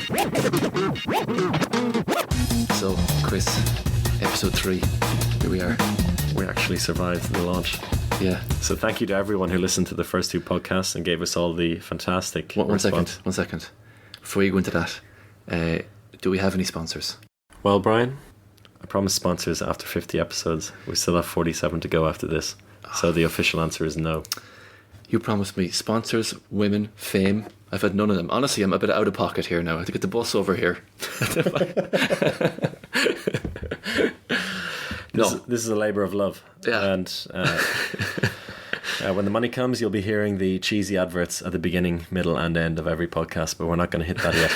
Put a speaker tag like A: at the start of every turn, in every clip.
A: So, Chris, episode 3, here we are.
B: We actually survived the launch.
A: Yeah.
B: So thank you to everyone who listened to the first 2 podcasts and gave us all the fantastic
A: One second.
B: response.
A: Before you go into that, do we have any sponsors?
B: Well, Brian, I promised sponsors after 50 episodes. We still have 47 to go after this. So the official answer is no.
A: You promised me sponsors, women, fame. I've had none of them. Honestly, I'm a bit out of pocket here now. I have to get the bus over here.
B: This is a labour of love.
A: Yeah.
B: And when the money comes, you'll be hearing the cheesy adverts at the beginning, middle and end of every podcast, but we're not going to hit that yet.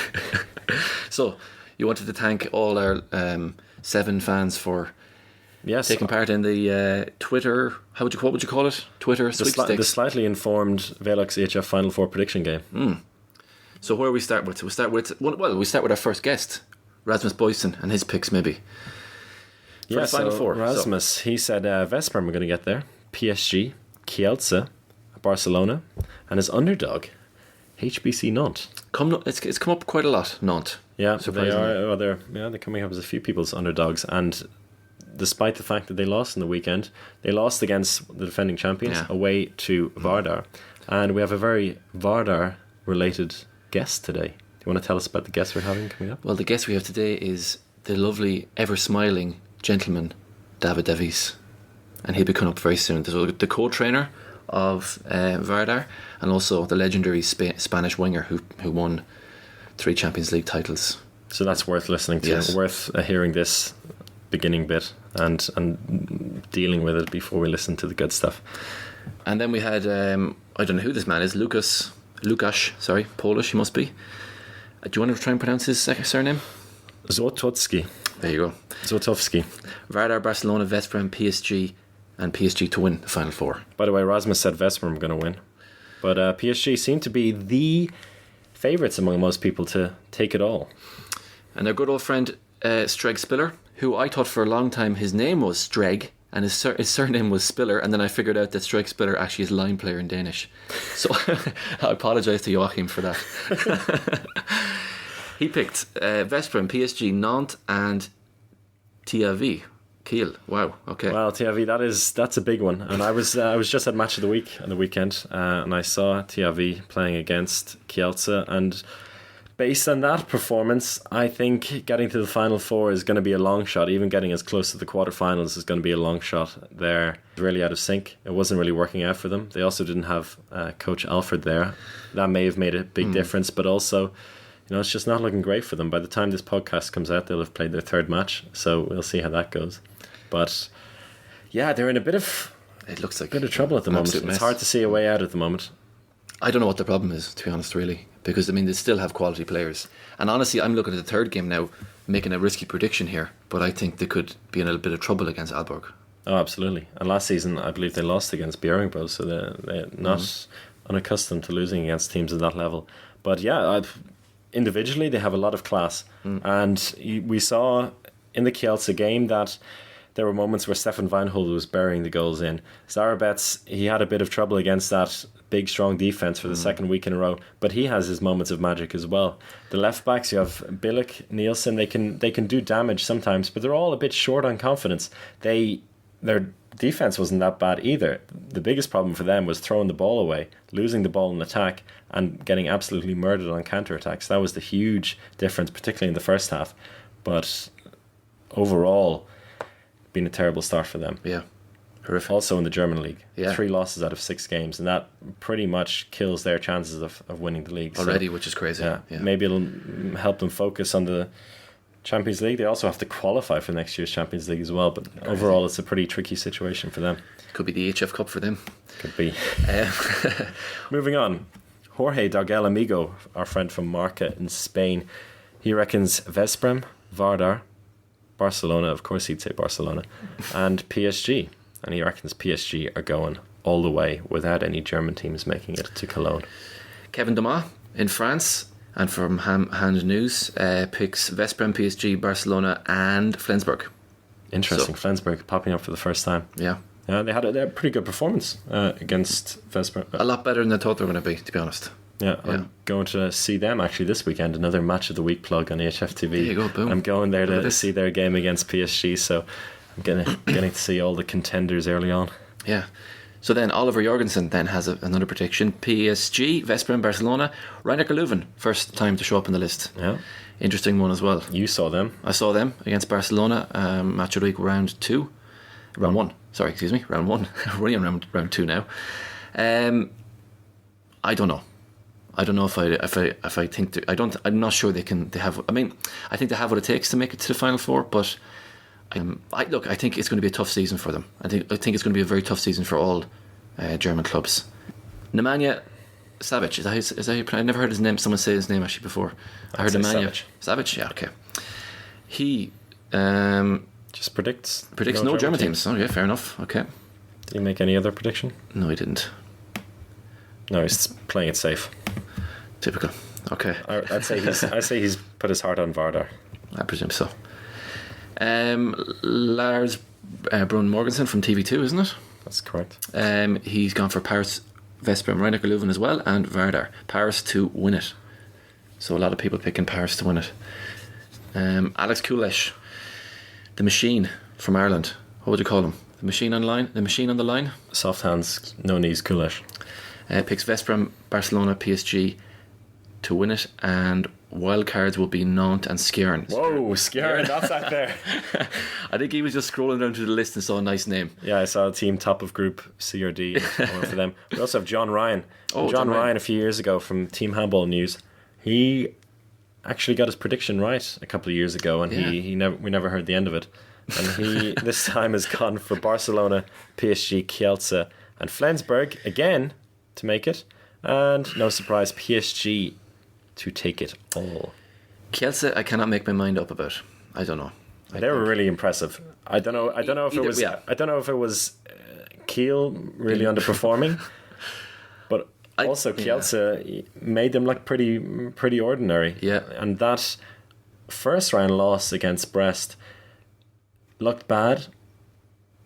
A: So, you wanted to thank all our 7 fans for taking part in the Twitter, what would you call it? Twitter sweepstakes.
B: The slightly informed Velux EHF Final Four prediction game.
A: So where we start with? We start with our first guest, Rasmus Boysen, and his picks maybe. For the Final Four.
B: Rasmus, he said Veszprem are going to get there. PSG, Kielce, Barcelona, and his underdog, HBC Nantes.
A: It's come up quite a lot, Nantes.
B: Yeah, they are. They're coming up as a few people's underdogs, and despite the fact that they lost in the weekend, they lost against the defending champions away to Vardar, and we have a very Vardar-related guest today. Do you want to tell us about the guest we're having coming up?
A: Well, the guest we have today is the lovely, ever-smiling gentleman, David Davies, and he'll be coming up very soon. So the co-trainer of Vardar, and also the legendary Spanish winger who won 3 Champions League titles.
B: So that's worth listening to.
A: Yes.
B: Worth hearing this beginning bit and dealing with it before we listen to the good stuff.
A: And then we had I don't know who this man is, Lukasz, Polish he must be. Do you want to try and pronounce his surname?
B: Złotowski.
A: There you go.
B: Złotowski.
A: Vardar, Barcelona, Veszprem, PSG, and PSG to win the Final Four.
B: By the way, Rasmus said Veszprem were going to win, but PSG seem to be the favourites among most people to take it all.
A: And their good old friend Streg Spiller, who I thought for a long time his name was Streg and his surname was Spiller, and then I figured out that Streg Spiller actually is a line player in Danish. So I apologise to Joachim for that. He picked Veszprem, PSG, Nantes, and TAV. Kiel. Wow. Okay.
B: Well, TAV, that's a big one. And I was just at Match of the Week on the weekend, and I saw TAV playing against Kielce, and based on that performance, I think getting to the Final Four is going to be a long shot. Even getting as close to the quarterfinals is going to be a long shot. They're really out of sync. It wasn't really working out for them. They also didn't have Coach Alfred there. That may have made a big difference, but also, it's just not looking great for them. By the time this podcast comes out, they'll have played their 3rd match, so we'll see how that goes. But yeah, they're in a bit of trouble at the moment. It's hard to see a way out at the moment.
A: I don't know what the problem is, to be honest, really, because they still have quality players. And honestly, I'm looking at the 3rd game now, making a risky prediction here, but I think they could be in a bit of trouble against Aalborg.
B: Oh, absolutely. And last season, I believe they lost against Bjerringbro, so they're not unaccustomed to losing against teams at that level. But yeah, individually, they have a lot of class. And we saw in the Kielce game that there were moments where Stefan Weinhold was burying the goals in. Zarabets, he had a bit of trouble against that big, strong defence for the 2nd week in a row, but he has his moments of magic as well. The left backs, you have Bilek, Nielsen, they can do damage sometimes, but they're all a bit short on confidence. Their defence wasn't that bad either. The biggest problem for them was throwing the ball away, losing the ball in attack, and getting absolutely murdered on counter-attacks. That was the huge difference, particularly in the first half. But overall, been a terrible start for them.
A: Yeah, horrific.
B: Also in the German league,
A: yeah.
B: 3 losses out of 6 games, and that pretty much kills their chances of winning the league
A: already, which is crazy.
B: Yeah. Maybe it'll help them focus on the Champions League. They also have to qualify for next year's Champions League as well, but overall it's a pretty tricky situation for them.
A: Could be the HF Cup for them.
B: Could be. Moving on, Jorge Dargel Amigo, our friend from Marca in Spain, he reckons Veszprem, Vardar, Barcelona, of course he'd say Barcelona, and PSG. And he reckons PSG are going all the way without any German teams making it to Cologne.
A: Kevin Dumas in France, and from Hand News, picks Veszprem, PSG, Barcelona, and Flensburg.
B: Interesting. Flensburg popping up for the first time.
A: Yeah.
B: They had a pretty good performance against Veszprem.
A: A lot better than I thought they were going to be, to be honest.
B: Yeah, I'm going to see them actually this weekend. Another match of the week plug on HFTV.
A: There you go, boom.
B: I'm going there to see their game against PSG, so I'm getting to see all the contenders early on.
A: Yeah. So then Oliver Jorgensen then has another prediction. PSG, Veszprem, Barcelona, Rhein-Neckar Leuven, first time to show up on the list.
B: Yeah.
A: Interesting one as well.
B: You saw them.
A: I saw them against Barcelona, match of the week, round one. Sorry, excuse me, round one. We're on round two now. I don't know. I don't know if I think I'm not sure they have. I mean, I think they have what it takes to make it to the Final Four, but I think it's going to be a tough season for them. I think it's going to be a very tough season for all German clubs. Nemanja Savic, is that how you pronounce? I never heard his name. Someone say his name actually before. I heard Nemanja Savic. Yeah, okay. He
B: just predicts
A: no German teams. Okay, fair enough. Okay.
B: Did he make any other prediction?
A: No, he didn't.
B: No, he's playing it safe.
A: Typical. Okay.
B: I'd say he's put his heart on Vardar.
A: I presume so. Lars Brun Morgensen from TV2, isn't it?
B: That's correct.
A: He's gone for Paris, Veszprem, Rhein-Neckar Leuven as well, and Vardar. Paris to win it. So a lot of people picking Paris to win it. Alex Kulesh, the machine from Ireland. What would you call him? The machine on the line?
B: Soft hands, no knees, Kulesh.
A: Picks Veszprem, Barcelona, PSG to win it, and wild cards will be Nantes and Skjern.
B: Whoa, Skjern, that's out there.
A: I think he was just scrolling down to the list and saw a nice name.
B: Yeah, I saw a team top of group C or D. I went for them. We also have John Ryan. John Ryan a few years ago from Team Handball News. He actually got his prediction right a couple of years ago, and we never heard the end of it. And he this time has gone for Barcelona, PSG, Kielce, and Flensburg again to make it, and no surprise, PSG to take it all.
A: Kielce, I cannot make my mind up about. I don't know.
B: They were really impressive. I don't know if it was Kiel really underperforming, but also Kielce made them look pretty ordinary.
A: Yeah,
B: and that first round loss against Brest looked bad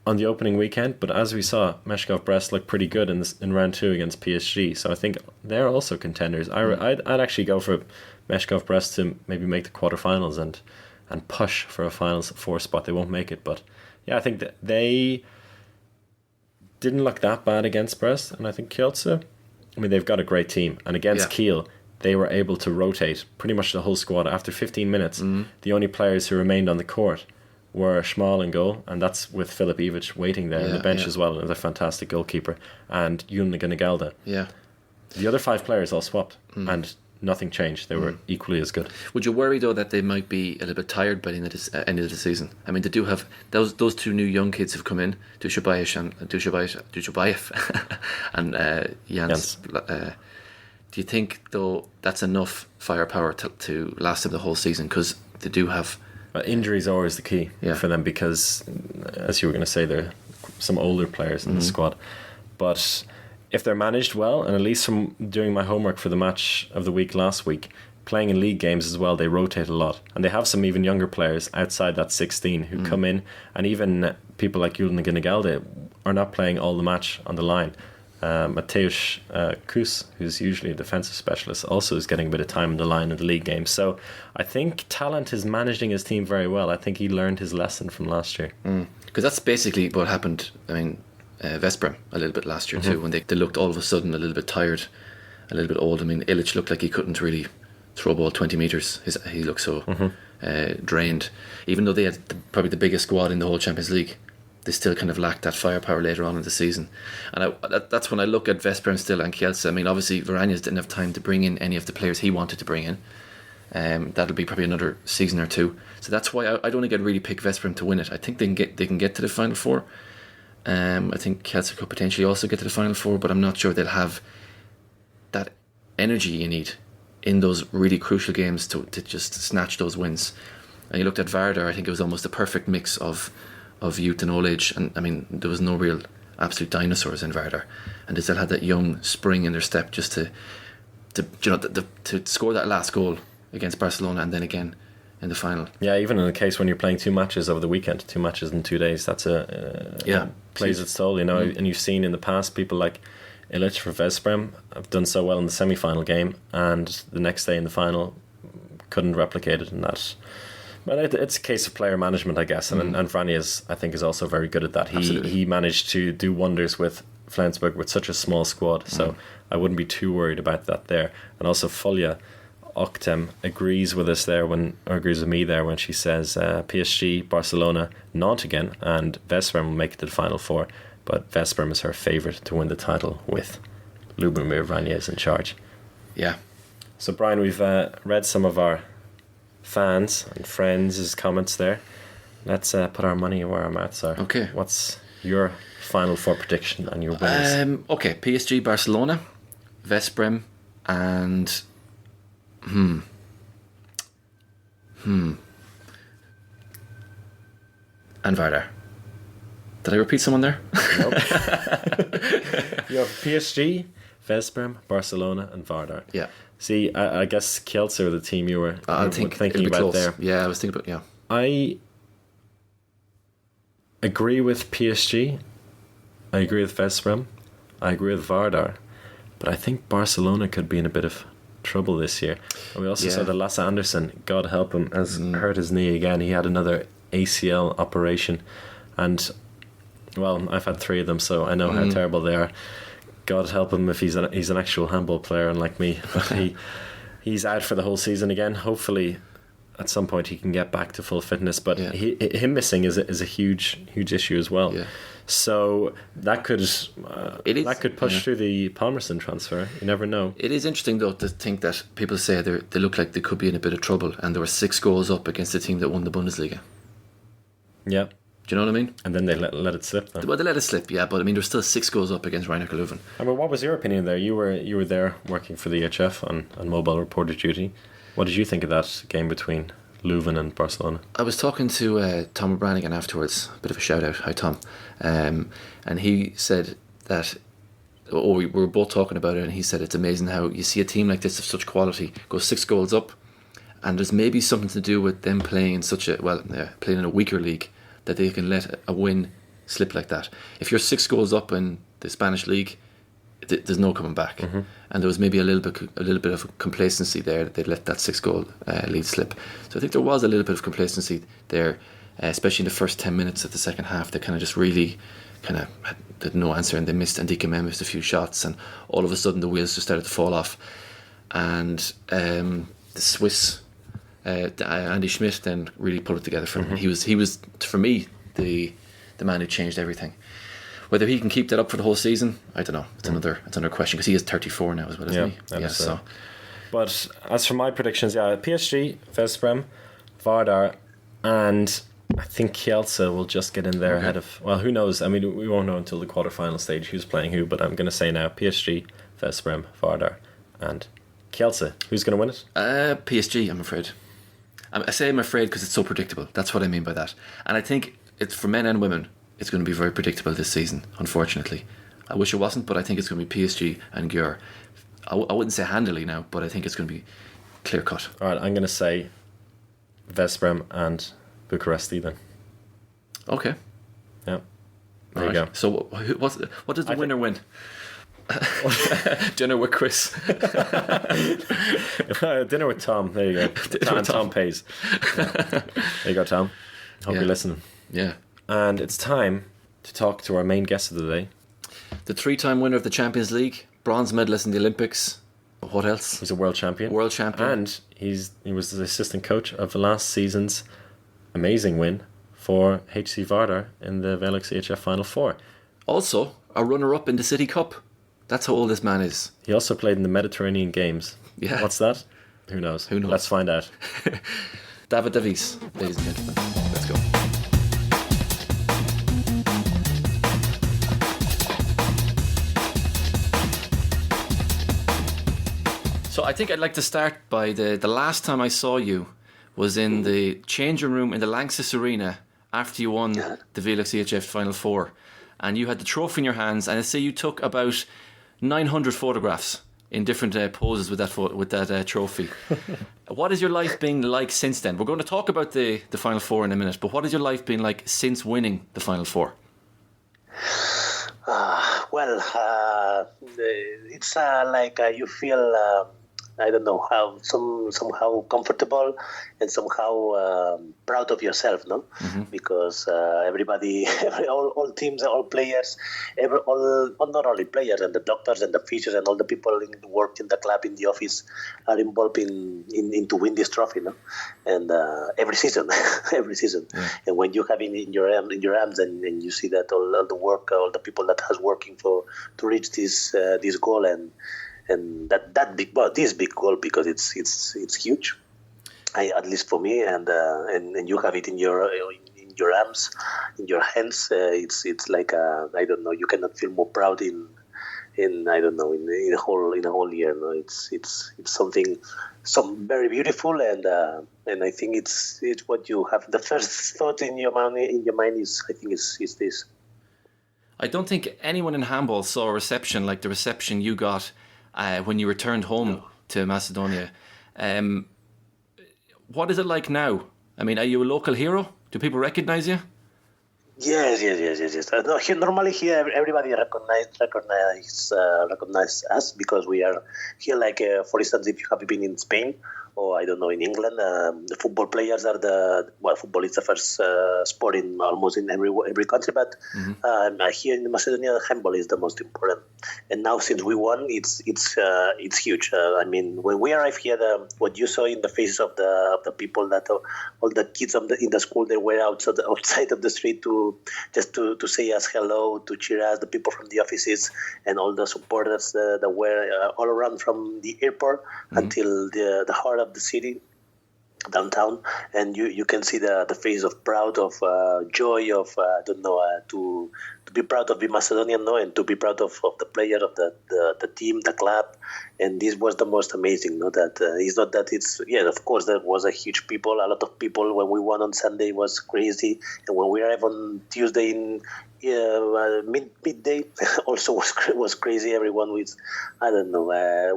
B: on the opening weekend, but as we saw, Meshkov Brest looked pretty good in round 2 against PSG, so I think they're also contenders. I'd actually go for Meshkov Brest to maybe make the quarterfinals and push for a finals 4 spot. They won't make it, but yeah, I think that they didn't look that bad against Brest, and I think Kielce, I mean, they've got a great team, and against Kiel, they were able to rotate pretty much the whole squad. After 15 minutes, the only players who remained on the court were Schmal in goal, and that's with Filip Ivic waiting there on the bench as well, another fantastic goalkeeper, and Jun Galda. Yeah. The other 5 players all swapped, and nothing changed. They were equally as good.
A: Would you worry though that they might be a little bit tired by the end of the season? I mean, they do have those 2 new young kids who've come in, Dushabayev and Jans. Do you think though that's enough firepower to last them the whole season? Because they do have.
B: Injuries are always the key for them, because, as you were going to say, there are some older players in the squad. But if they're managed well, and at least from doing my homework for the match of the week last week, playing in league games as well, they rotate a lot. And they have some even younger players outside that 16 who come in, and even people like Julian Ginnigalde are not playing all the match on the line. Mateusz Kus, who's usually a defensive specialist, also is getting a bit of time on the line in the league game. So I think Talent is managing his team very well. I think he learned his lesson from last year.
A: Because that's basically what happened, I mean, Veszprem a little bit last year too, when they looked all of a sudden a little bit tired, a little bit old. I mean, Illich looked like he couldn't really throw a ball 20 metres. He looked so drained. Even though they had probably the biggest squad in the whole Champions League, they still kind of lacked that firepower later on in the season. And that's when I look at Veszprem still and Kielce. I mean, obviously Varanjes didn't have time to bring in any of the players he wanted to bring in. That'll be probably another season or 2. So that's why I don't think I'd really pick Veszprem to win it. I think they can get to the Final Four. I think Kielce could potentially also get to the Final Four, but I'm not sure they'll have that energy you need in those really crucial games to just snatch those wins. And you looked at Vardar, I think it was almost a perfect mix of youth and old age, and I mean there was no real absolute dinosaurs in Vardar, and they still had that young spring in their step just to score that last goal against Barcelona and then again in the final.
B: Yeah, even in the case when you're playing 2 matches over the weekend, 2 matches in 2 days, that's plays its toll, you know. And you've seen in the past people like Illich for Veszprem have done so well in the semi-final game, and the next day in the final couldn't replicate it in that. But it's a case of player management, I guess, and Vranjes, I think, is also very good at that. He managed to do wonders with Flensburg with such a small squad, so I wouldn't be too worried about that there. And also Folja Oktem agrees with me there when she says PSG, Barcelona, Nantes again, and Veszprem will make it to the final four, but Veszprem is her favourite to win the title with Lubomir Vranjes in charge.
A: Yeah.
B: So Brian, we've read some of our fans and friends' comments there. Let's put our money where our mouths are.
A: Okay.
B: What's your final four prediction and your winners?
A: Okay, PSG, Barcelona, Veszprem, and and Vardar. Did I repeat someone there?
B: Nope. You have PSG, Veszprem, Barcelona, and Vardar.
A: Yeah.
B: See, I guess Kielce are the team you were thinking about
A: close.
B: there.
A: Yeah, I was thinking about, yeah.
B: I agree with PSG. I agree with Veszprem. I agree with Vardar. But I think Barcelona could be in a bit of trouble this year. And we also saw that Lasse Anderson, God help him, has hurt his knee again. He had another ACL operation. And, well, I've had 3 of them, so I know how terrible they are. God help him if he's an actual handball player, unlike me. But he's out for the whole season again. Hopefully, at some point, he can get back to full fitness. But him missing is a huge issue as well.
A: Yeah.
B: So that could push through the Palmerston transfer. You never know.
A: It is interesting, though, to think that people say they look like they could be in a bit of trouble, and there were 6 goals up against the team that won the Bundesliga.
B: Yeah.
A: Do you know what I mean?
B: And then they let it slip. Then.
A: Well, they let it slip, yeah. But I mean, there's still 6 goals up against Rhein Leuven.
B: I mean, what was your opinion there? You were there working for the HF on mobile reporter duty. What did you think of that game between Leuven and Barcelona?
A: I was talking to Tom O'Branigan afterwards. A bit of a shout out. Hi, Tom. And he said that. We were both talking about it, and he said it's amazing how you see a team like this of such quality go 6 goals up, and there's maybe something to do with them playing in playing in a weaker league, that they can let a win slip like that. If you're 6 goals up in the Spanish league, there's no coming back. And there was maybe a little bit of complacency there that they let that 6-goal lead slip. So I think there was a little bit of complacency there, especially in the first 10 minutes of the second half. They kind of just really had no answer, and they missed. And Ndike missed a few shots, and all of a sudden the wheels just started to fall off. And the Swiss. Andy Schmidt then really put it together for him. He was for me the man who changed everything. Whether he can keep that up for the whole season, I don't know. It's another question, because he is 34 now as well, isn't he? Yeah. So.
B: But as for my predictions, PSG, Veszprem, Vardar, and I think Kielce will just get in there ahead of. Well, who knows? I mean, we won't know until the quarterfinal stage who's playing who. But I'm going to say now PSG, Veszprem, Vardar, and Kielce. Who's going to win it?
A: PSG, I'm afraid. I say I'm afraid because it's so predictable. That's what I mean by that. And I think it's for men and women, it's going to be very predictable this season, unfortunately. I wish it wasn't, but I think it's going to be PSG and Győr. I wouldn't say handily now, but I think it's going to be clear cut.
B: All right, I'm going to say Veszprem and Bucharesti then.
A: Okay.
B: Yeah. There you go.
A: So what does the winner win? Dinner with Chris.
B: Dinner with Tom. There you go. Tom pays. Yeah. There you go, Tom. Hope you're listening.
A: Yeah.
B: And it's time to talk to our main guest of the day.
A: The 3-time winner of the Champions League, bronze medalist in the Olympics. What else?
B: He's a world champion. And he was the assistant coach of the last season's amazing win for HC Vardar in the Velux CHF Final Four.
A: Also, a runner-up in the City Cup. That's how old this man is.
B: He also played in the Mediterranean Games.
A: Yeah.
B: What's that? Who knows? Let's find out.
A: David Davies, ladies and gentlemen. Let's go. So I think I'd like to start by the last time I saw you was in the changing room in the Lanxess Arena after you won the Velux CHF Final Four. And you had the trophy in your hands, and I say you took about 900 photographs in different poses with that trophy. What has your life been like since then? We're going to talk about the Final Four in a minute, but what has your life been like since winning the Final Four?
C: Well, it's like you feel I don't know how somehow comfortable and somehow proud of yourself, no? Because everybody, all teams, all players, not only players and the doctors and the physios and all the people who work in the club, in the office, are involved in to win this trophy, no? And every season, every season.
A: Yeah.
C: And when you have it in your arms and you see that all the work, all the people that has working to reach this goal and that big, well, this big goal, because it's huge. At least for me, and you have it in your arms, in your hands. It's like I don't know. You cannot feel more proud in I don't know in a whole year. No, it's something very beautiful, and I think it's what you have. The first thought in your mind is, I think, is this.
A: I don't think anyone in handball saw a reception like the reception you got when you returned home to Macedonia. What is it like now? I mean, are you a local hero? Do people recognize you?
C: Yes. No, normally here everybody recognize us because we are here. Like for instance, if you have been in Spain or I don't know in England, the football players are football is the first sport in almost in every country. But here in Macedonia, handball is the most important. And now since we won, it's huge. I mean, when we arrived here, what you saw in the faces of the people, that all the kids in the school, they were outside of the street to say us hello, to cheer us, the people from the offices and all the supporters that were all around from the airport until the heart of the city, downtown, and you can see the face of proud, of joy, of to be proud of being Macedonian, no, and to be proud of the player, of the team, the club. And this was the most amazing, no, that it's not that it's, of course there was a huge people, a lot of people. When we won on Sunday was crazy, and when we arrived on Tuesday in midday also was crazy. Everyone was, I don't know,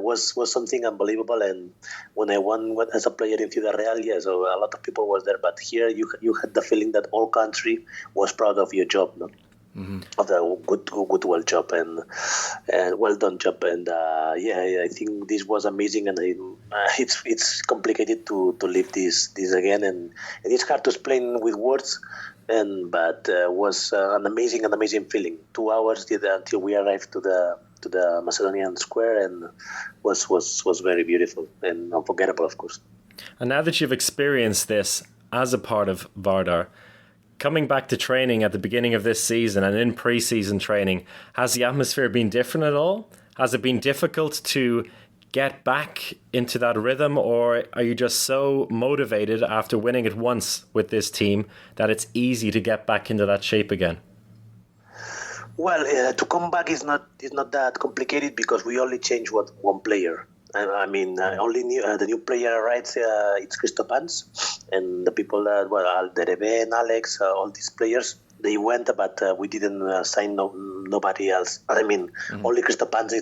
C: was something unbelievable. And when I won as a player in Ciudad Real, so a lot of people was there, but here you had the feeling that all country was proud of your job, no? Of the good well job and well done job. And I think this was amazing, and it's complicated to live this again, and it's hard to explain with words. But was an amazing feeling. 2 hours until we arrived to the Macedonian square, and was very beautiful and unforgettable, of course.
B: And now that you've experienced this as a part of Vardar, coming back to training at the beginning of this season and in pre-season training, has the atmosphere been different at all? Has it been difficult to get back into that rhythm, or are you just so motivated after winning it once with this team that it's easy to get back into that shape again?
C: Well, to come back is not that complicated because we only change one player. I mean, only the new player arrives. It's Christopans, and the people Derebe and Alex, all these players, they went, but we didn't sign nobody else. I mean, only Christopans.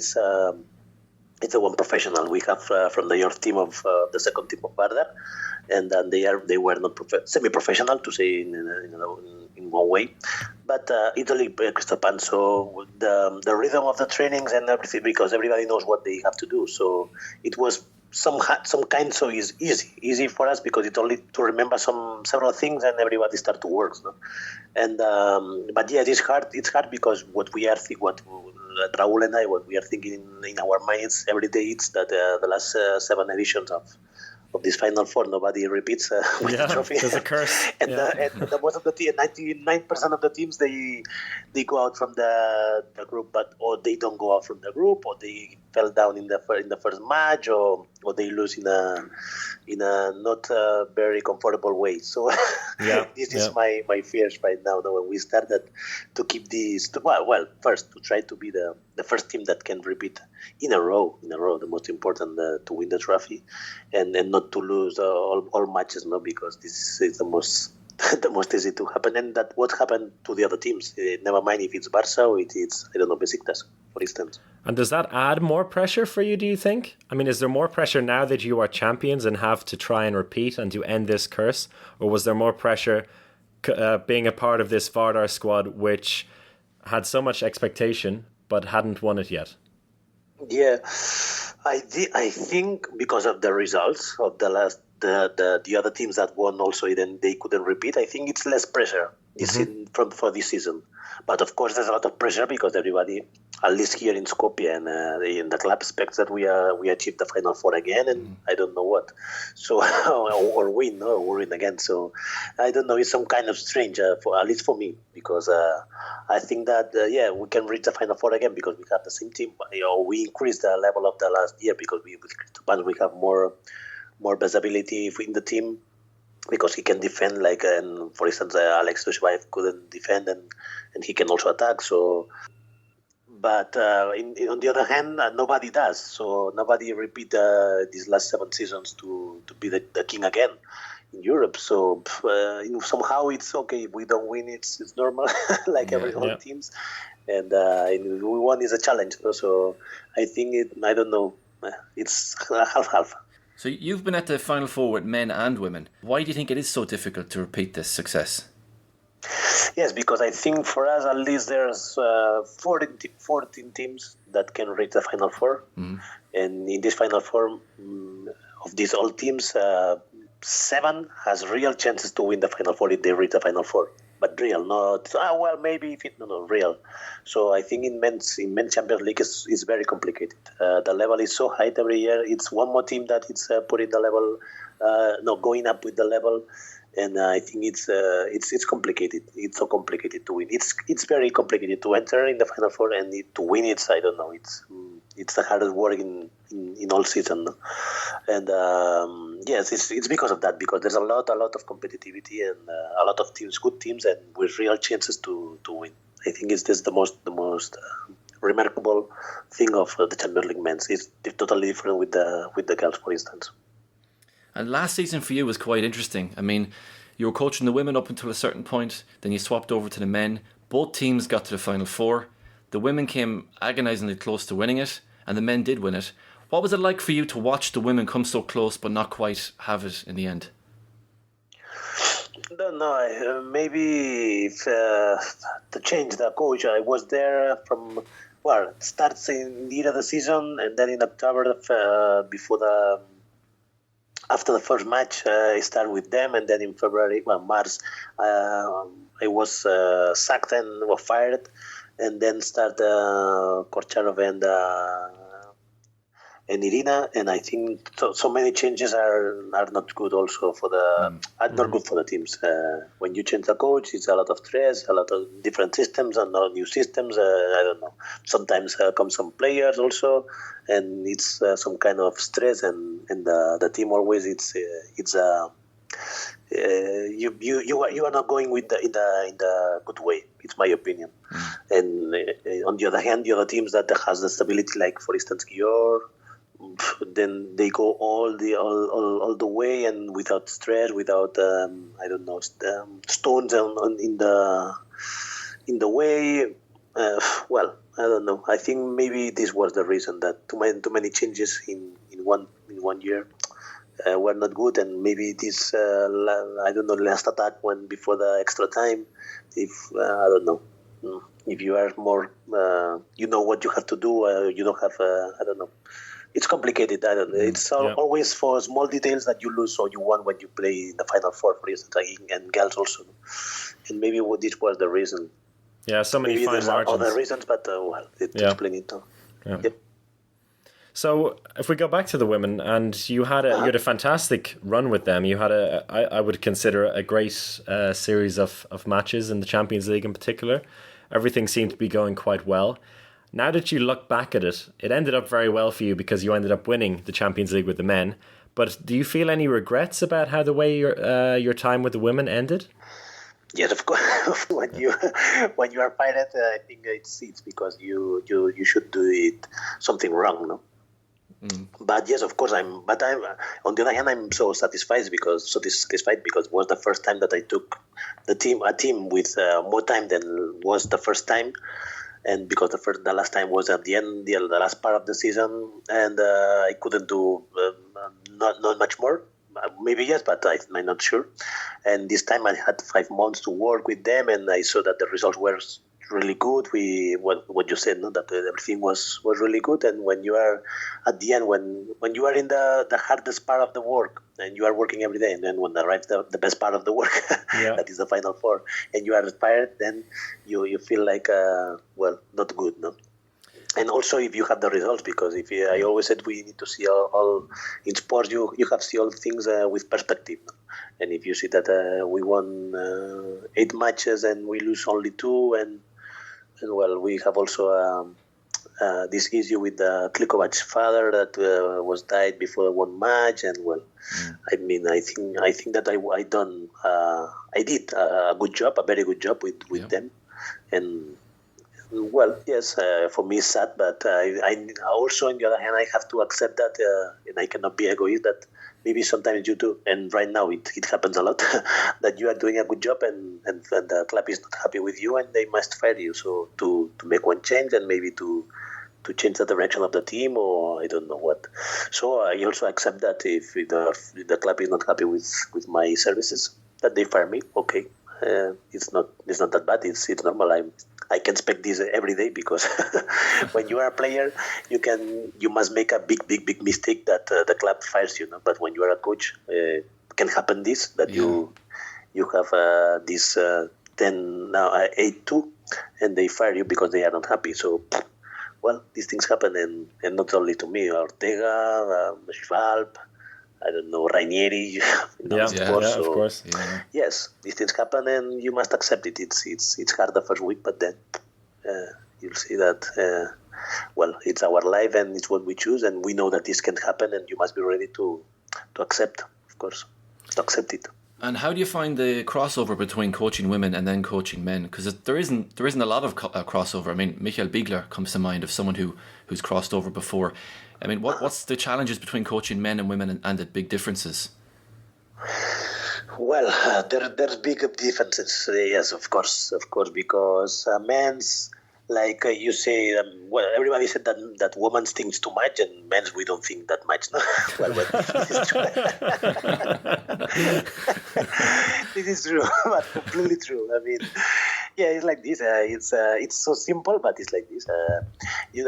C: It's a one professional. We have from the youth team of the second team of Vardar, and they were not semi-professional, to say in one way, but it's only Christopan. So the rhythm of the trainings and everything, because everybody knows what they have to do. So it was some kind, so is easy for us because it's only to remember several things, and everybody start to work. No? And but it's hard. It's hard because what Raul and I, what we are thinking in our minds every day, it's that the last 7 editions of this Final Four, nobody repeats with the trophy.
B: There's a curse.
C: And the most of the team, 99% of the teams, they go out from the group, or they don't go out from the group, or they fell down in the first match, or they lose in a not very comfortable way. So this is my fears right now. When we started to keep this, first to try to be the first team that can repeat in a row, the most important to win the trophy, and not to lose all matches, no, because this is the most easy to happen, and that what happened to the other teams. Never mind if it's Barca or it's I don't know, Besiktas, for instance.
B: And does that add more pressure for you, do you think? I mean, is there more pressure now that you are champions and have to try and repeat and to end this curse? Or was there more pressure being a part of this Vardar squad, which had so much expectation but hadn't won it yet.
C: Yeah, I think because of the results of the last the other teams that won also, then they couldn't repeat. I think it's less pressure for this season. But of course, there's a lot of pressure because everybody, at least here in Skopje and in the club, expects that we achieve the Final Four again, and I don't know what. So or win again. So I don't know. It's some kind of strange, for at least for me, because I think that we can reach the Final Four again because we have the same team. We increased the level of the last year because we have more visibility in the team. Because he can defend, and for instance, Alex Dushbaev couldn't defend, and he can also attack. So, but on the other hand, nobody does. So nobody repeat these last 7 seasons to be the king again in Europe. So somehow it's okay. If we don't win, it's normal, every other teams. And we won is a challenge. So I think I don't know. It's half.
A: So you've been at the Final Four with men and women. Why do you think it is so difficult to repeat this success?
C: Yes, because I think for us at least there's 14 teams that can reach the Final Four. Mm-hmm. And in this Final Four, of these all teams, 7 has real chances to win the Final Four if they reach the Final Four. But real, not maybe if it real. So I think in men's Champions League is very complicated. The level is so high every year. It's one more team that it's putting the level, going up with the level, and I think it's complicated. It's so complicated to win. It's very complicated to enter in the Final Four, and to win I don't know. It's the hardest work in all season, and yes, it's because of that. Because there's a lot of competitivity and a lot of teams, good teams, and with real chances to win. I think it's just the most remarkable thing of the Champions League men's. It's totally different with the girls, for instance.
A: And last season for you was quite interesting. I mean, you were coaching the women up until a certain point, then you swapped over to the men. Both teams got to the Final Four. The women came agonisingly close to winning it, and the men did win it. What was it like for you to watch the women come so close but not quite have it in the end?
C: I don't know. Maybe if to change the coach, I was there from it starts in the end of the season, and then in October after the first match, I started with them, and then in February, March, I was sacked and was fired, and then started Korcharov and Irina, and I think so many changes are not good also for not good for the teams. When you change the coach, it's a lot of stress, a lot of different systems and new systems. I don't know. Sometimes come some players also, and it's some kind of stress, and the team always you are not going in the good way. It's my opinion. And on the other hand, the other teams that has the stability, like for instance Gior, then they go all the way and without stress, without stones in the way. I don't know. I think maybe this was the reason that too many changes in one year were not good, and maybe this last attack went before the extra time. If I don't know. If you are more, you know what you have to do. You don't have. I don't know. It's complicated. I don't know. It's always for small details that you lose or you won when you play in the Final Four, for instance, and girls also. And maybe this was the reason.
B: Yeah, so many fine margins.
C: Other reasons, but explain it now.
B: Yeah. Yep. So if we go back to the women, and you had a fantastic run with them. You had I would consider a great series of matches in the Champions League in particular. Everything seemed to be going quite well. Now that you look back at it, it ended up very well for you because you ended up winning the Champions League with the men. But do you feel any regrets about how the way your time with the women ended?
C: Yes, of course. when you are fired, I think it's because you should do it something wrong, no. But yes, of course, I'm on the other hand, I'm so satisfied because it was the first time that I took a team with more time than was the first time, and because the last time was at the end, the last part of the season, and I couldn't do not much more. Maybe yes, but I'm not sure. And this time I had 5 months to work with them, and I saw that the results were really good. What you said, no, that everything was really good. And when you are at the end, when you are in the hardest part of the work, and you are working every day, and then when arrives the best part of the work, that is the final four, and you are tired, then you feel like not good, no. And also if you have the results, because I always said we need to see all in sports, you have to see all things with perspective. And if you see that we won 8 matches and we lose only 2, and we have also this issue with Klikovac's father that was died before one match, and I mean, I think that I did a good job, a very good job with them, and. Well, yes, for me it's sad, but I also, on the other hand, I have to accept that, and I cannot be egoist, that maybe sometimes you do, and right now it happens a lot, that you are doing a good job and the club is not happy with you and they must fire you. So to make one change and maybe to change the direction of the team, or I don't know what. So I also accept that if the club is not happy with my services, that they fire me. Okay, it's not that bad. It's normal. I can expect this every day, because when you are a player, you must make a big mistake that the club fires you. No? But when you are a coach, can happen this, that you have this 8-2, and they fire you because they are not happy. So, these things happen, and not only to me, Ortega, Schwalb, I don't know, Ranieri.
B: Of course. Yeah.
C: Yes, these things happen, and you must accept it. It's hard the first week, but then you'll see that. It's our life, and it's what we choose, and we know that this can happen, and you must be ready to accept, of course, to accept it.
A: And how do you find the crossover between coaching women and then coaching men? Because there isn't a lot of crossover. I mean, Michael Biegler comes to mind of someone who's crossed over before. I mean, what's the challenges between coaching men and women, and the big differences?
C: Well, there's big differences. Yes, of course, because men's, like you say, everybody said that women think too much, and men's we don't think that much. No? This is true, but completely true. I mean, it's like this. It's so simple, but it's like this.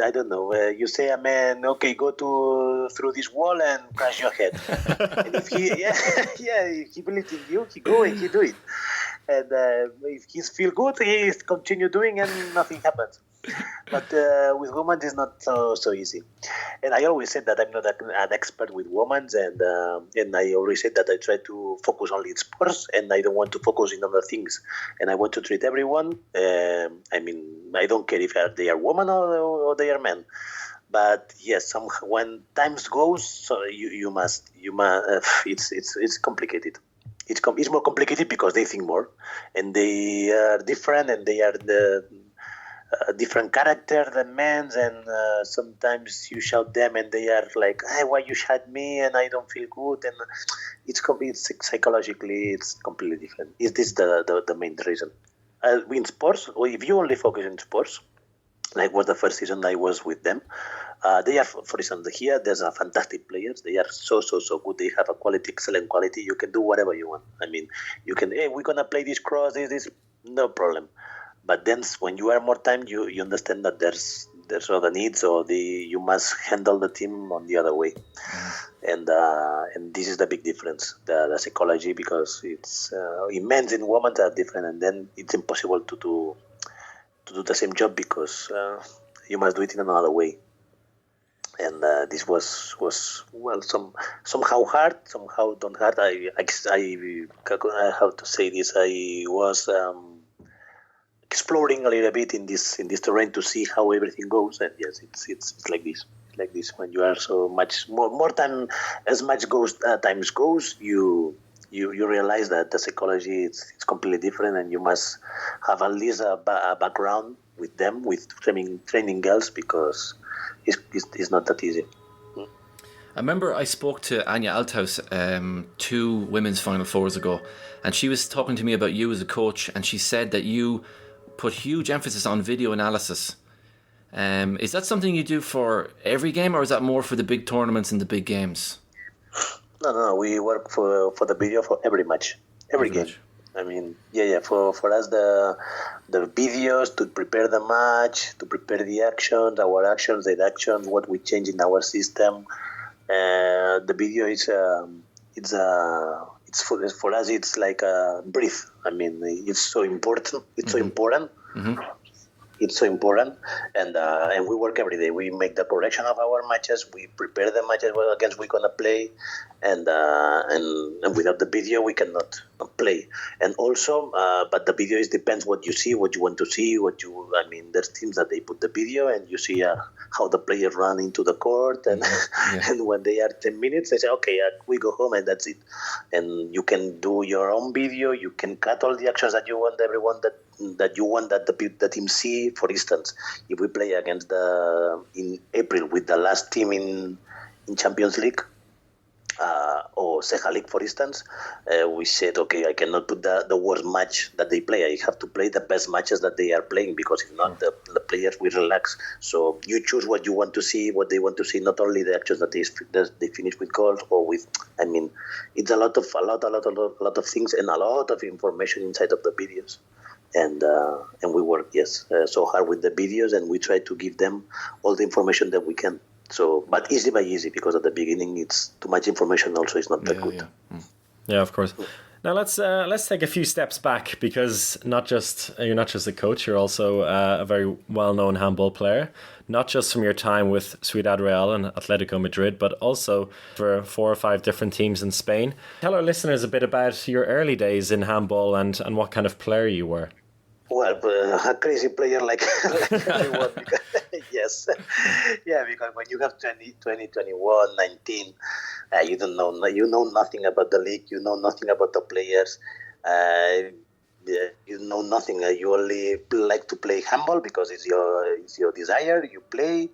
C: I don't know. You say a man, okay, go through this wall and crash your head. And if if he believes in you, he go and he do it. And if he feel good, he continue doing, and nothing happens. But with women, it's not so easy. And I always said that I'm not an expert with women, and I always said that I try to focus only in sports, and I don't want to focus in other things. And I want to treat everyone. I mean, I don't care if they are women or they are men. But yes, when times goes, so you must. It's complicated. It's more complicated because they think more, and they are different, and they are the different character than men, and sometimes you shout them, and they are like, "Hey, why you shout me?" And I don't feel good, and it's psychologically it's completely different. Is this the main reason? In sports, or if you only focus on sports, like was the first season I was with them. They are, for example, here there's a fantastic players. They are so good. They have a quality, excellent quality. You can do whatever you want. I mean, you can, hey, we're gonna play this cross, this, no problem. But then when you are more time, you understand that there's other needs, or you must handle the team on the other way. And this is the big difference, the psychology, because it's in men and women are different, and then it's impossible to do the same job, because you must do it in another way. And this was somehow hard, somehow don't hard. I how to say this. I was exploring a little bit in this terrain to see how everything goes. And yes, it's like this. It's like this when you are so much more time. As much times goes, you realize that the psychology it's completely different, and you must have at least a background with them, with training girls, because it's not that easy.
A: I remember I spoke to Anya Althaus 2 women's Final Fours ago, and she was talking to me about you as a coach, and she said that you put huge emphasis on video analysis. Is that something you do for every game, or is that more for the big tournaments and the big games?
C: No. We work for the video for every match, every game. I mean, yeah. For us, the videos to prepare the match, to prepare the actions, our actions, the actions, what we change in our system. The video is it's for us. It's like a brief. I mean, it's so important. It's so important. It's so important, and we work every day. We make the correction of our matches. We prepare the matches against we're gonna play, and without the video we cannot play. And also, but the video depends what you see, what you want to see, I mean, there's teams that they put the video and you see how the players run into the court, and and when they are 10 minutes, they say, okay, we go home and that's it. And you can do your own video. You can cut all the actions that you want everyone that you want that the team see. For instance, if we play against in April with the last team in Champions League or Ceja League, for instance, we said, okay, I cannot put the worst match that they play. I have to play the best matches that they are playing, because if not, the players will relax. So you choose what you want to see, what they want to see, not only the actions that they finish with goals or with. I mean, it's a lot of things and a lot of information inside of the videos. And we work so hard with the videos, and we try to give them all the information that we can. So, but easy by easy, because at the beginning it's too much information. Also, it's not that good.
B: Yeah, of course. Now let's take a few steps back, because you're not just a coach, you're also a very well-known handball player. Not just from your time with Ciudad Real and Atletico Madrid, but also for 4 or 5 different teams in Spain. Tell our listeners a bit about your early days in handball and what kind of player you were.
C: Well, a crazy player like everyone. Yes. Yeah, because when you have 20, 21, 19, you don't know. You know nothing about the league. You know nothing about the players. You know nothing. You only like to play handball because it's your desire. You play,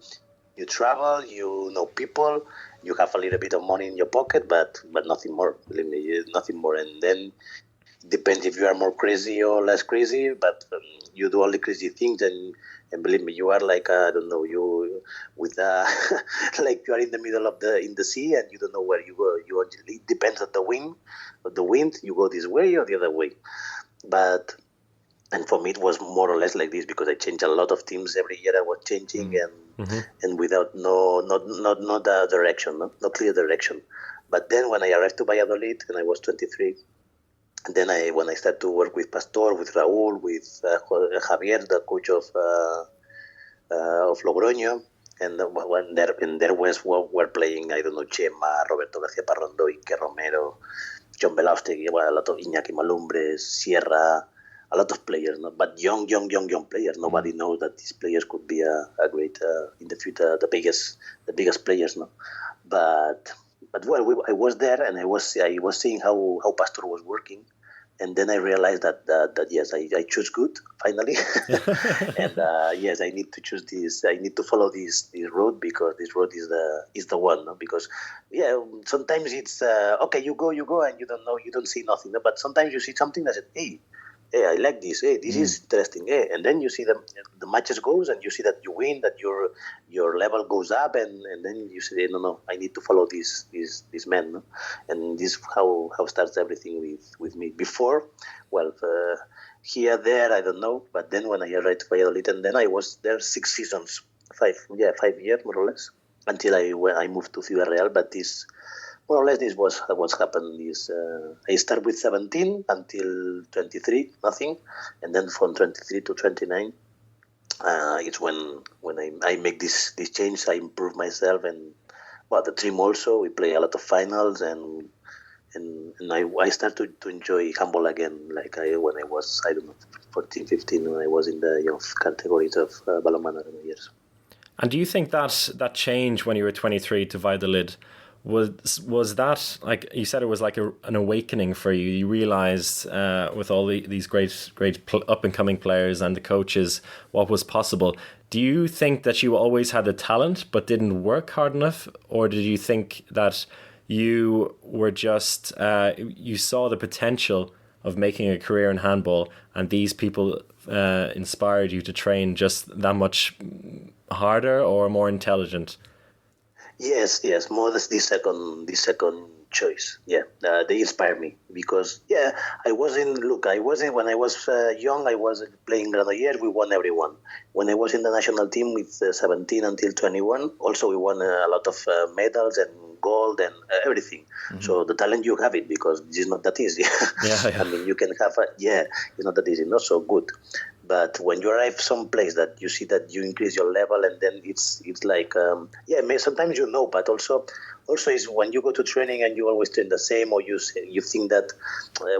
C: you travel, you know people, you have a little bit of money in your pocket, but nothing more. Believe me, nothing more. And then depends if you are more crazy or less crazy, but you do only crazy things, and believe me, you are like I don't know, you with like you are in the middle of the sea and you don't know where you go. It depends on the wind. You go this way or the other way, and for me it was more or less like this, because I changed a lot of teams every year. I was changing and without not a direction, no clear direction. But then when I arrived to Valladolid and I was 23. And then when I started to work with Pastor, with Raúl, with Javier, the coach of Logroño, and when there were playing, I don't know, Chema, Roberto García Parrondo, Ike Romero, John Belaustegui, a lot of Iñaki Malumbres, Sierra, a lot of players, no? But young players. Nobody knows that these players could be a great in the future, the biggest players, no? But well, I was there and I was seeing how Pastor was working, and then I realized that yes, I choose good finally, and yes, I need to choose this. I need to follow this road, because this road is the one. No? Because sometimes it's okay, you go and you don't know, you don't see nothing. No? But sometimes you see something that says, hey, I like this. Hey, this is interesting. Hey, and then you see the matches goes, and you see that you win, that your level goes up, and then you say, no, I need to follow this man. No? And this how starts everything with me. Before, well, here, there, I don't know. But then when I arrived to Valladolid, and then I was there 6 seasons, 5 years more or less, until I moved to Ciudad Real. But this. More or less, this was what's happened. I started with 17 until 23, nothing, and then from 23 to 29, it's when I make this change. I improve myself, and the team also. We play a lot of finals, and I started to enjoy handball again, like when I was 14, 15, when I was in the youth categories of balonmano years.
B: And do you think that change when you were 23 to Valladolid? Was that, like you said, it was like an awakening for you? You realized with all these great up and coming players and the coaches what was possible. Do you think that you always had the talent but didn't work hard enough, or did you think that you were just you saw the potential of making a career in handball, and these people inspired you to train just that much harder or more intelligent?
C: Yes, more this second choice. Yeah, they inspire me because I wasn't when I was young. I was playing Granollers. We won everyone. When I was in the national team with 17 until 21, also we won a lot of medals and gold and everything. So the talent you have it because it's not that easy.
B: Yeah.
C: I mean, you can have it's not that easy, not so good. But when you arrive someplace that you see that you increase your level, and then it's like sometimes but also is when you go to training and you always train the same, or you think that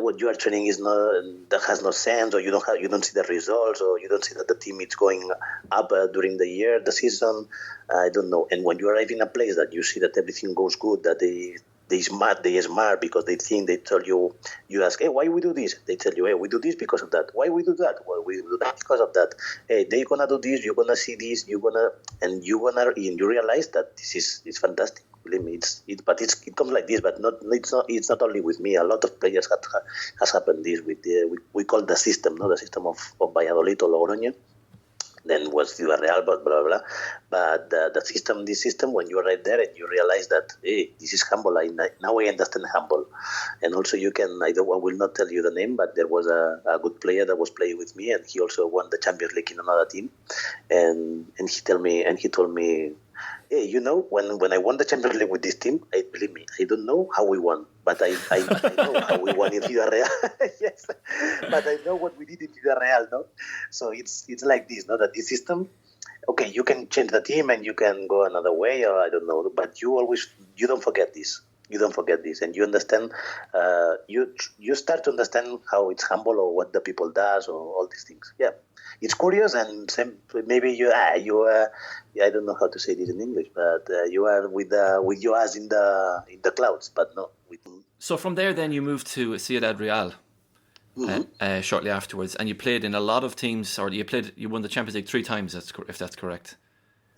C: what you are training is not, that has no sense, or you don't see the results, or you don't see that the team is going up during the season. I don't know. And when you arrive in a place that you see that everything goes good, that they smart because they tell you ask, hey, why we do this? They tell you, hey, we do this because of that. Why we do that? Well, we do that because of that. Hey, they're gonna do this, you're gonna see this, and you realize that it's fantastic. Believe me, it comes like this, but it's not only with me. A lot of players has happened this with we call the system, no, the system of Valladolid or Logroño. Then was Real, blah, blah, blah. But this system, when you arrive there and you realize that, hey, this is Handball, now I understand Handball. And also I will not tell you the name, but there was a good player that was playing with me, and he also won the Champions League in another team. And he told me, hey, when I won the Champions League with this team, believe me, I don't know how we won, but I know how we won in Villarreal. Yes, but I know what we did in Villarreal, no? So it's like this, no? That this system, okay, you can change the team and you can go another way, or I don't know, but you don't forget this. You don't forget this, and you understand. You start to understand how it's Handball, or what the people does, or all these things. Yeah, it's curious, and maybe I don't know how to say this in English, but you are with your ass in the clouds, but no.
A: So from there, then you moved to Ciudad Real. Shortly afterwards, and you played in a lot of teams, or you won the Champions League 3 times, if that's correct.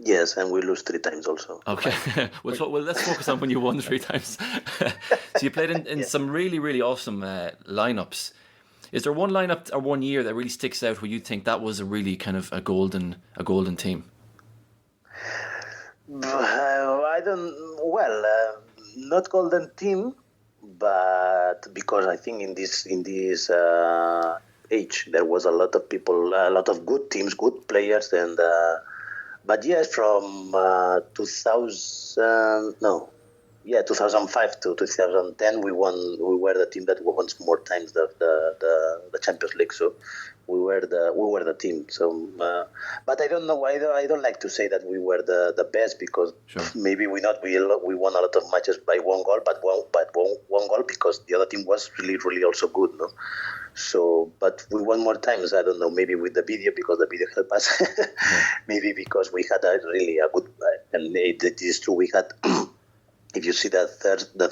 C: Yes, and we lose 3 times also.
A: Okay, well, let's focus on when you won 3 times. So you played in some really, really awesome lineups. Is there one lineup or one year that really sticks out where you think that was a really kind of a golden team?
C: Not golden team, but because I think in this age there was a lot of people, a lot of good teams, good players, and. But yes, from 2005 to 2010, we were the team that won more times the Champions League. So we were the team. So, but I don't know. I don't like to say that we were the best, because maybe we won a lot of matches by 1 goal, but one goal because the other team was really, really also good, no. So, but we won more times. I don't know. Maybe with the video, because the video helped us. Maybe because we had a good, and it is true. We had, if you see the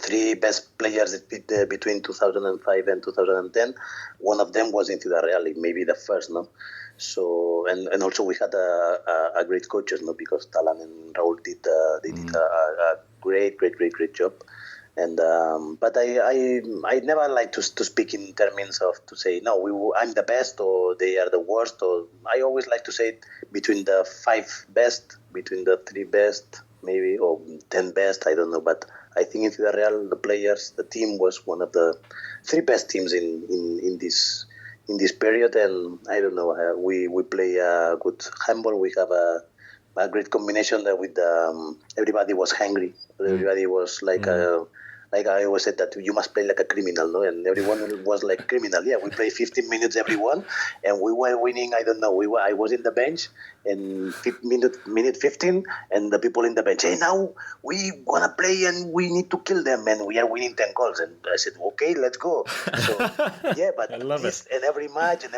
C: 3 best players between 2005 and 2010, one of them was into the Real, maybe the first, no. So, and also we had a great coaches, no, because Talan and Raul did a great job. And but I never like to speak in terms of to say no, I'm the best or they are the worst, or I always like to say between the 5 best, between the 3 best maybe, or 10 best, I don't know. But I think in the Real, the players, the team was one of the 3 best teams in this period, and I don't know, we play a good handball. We have a great combination that with everybody was hungry. Everybody was like like I always said that you must play like a criminal, no? And everyone was like criminal. Yeah, we play 15 minutes everyone, and we were winning. I don't know. I was in the bench, and minute 15, and the people in the bench, hey, now we wanna play and we need to kill them, and we are winning 10 goals. And I said, okay, let's go. So yeah, but
B: I love it.
C: And every match, and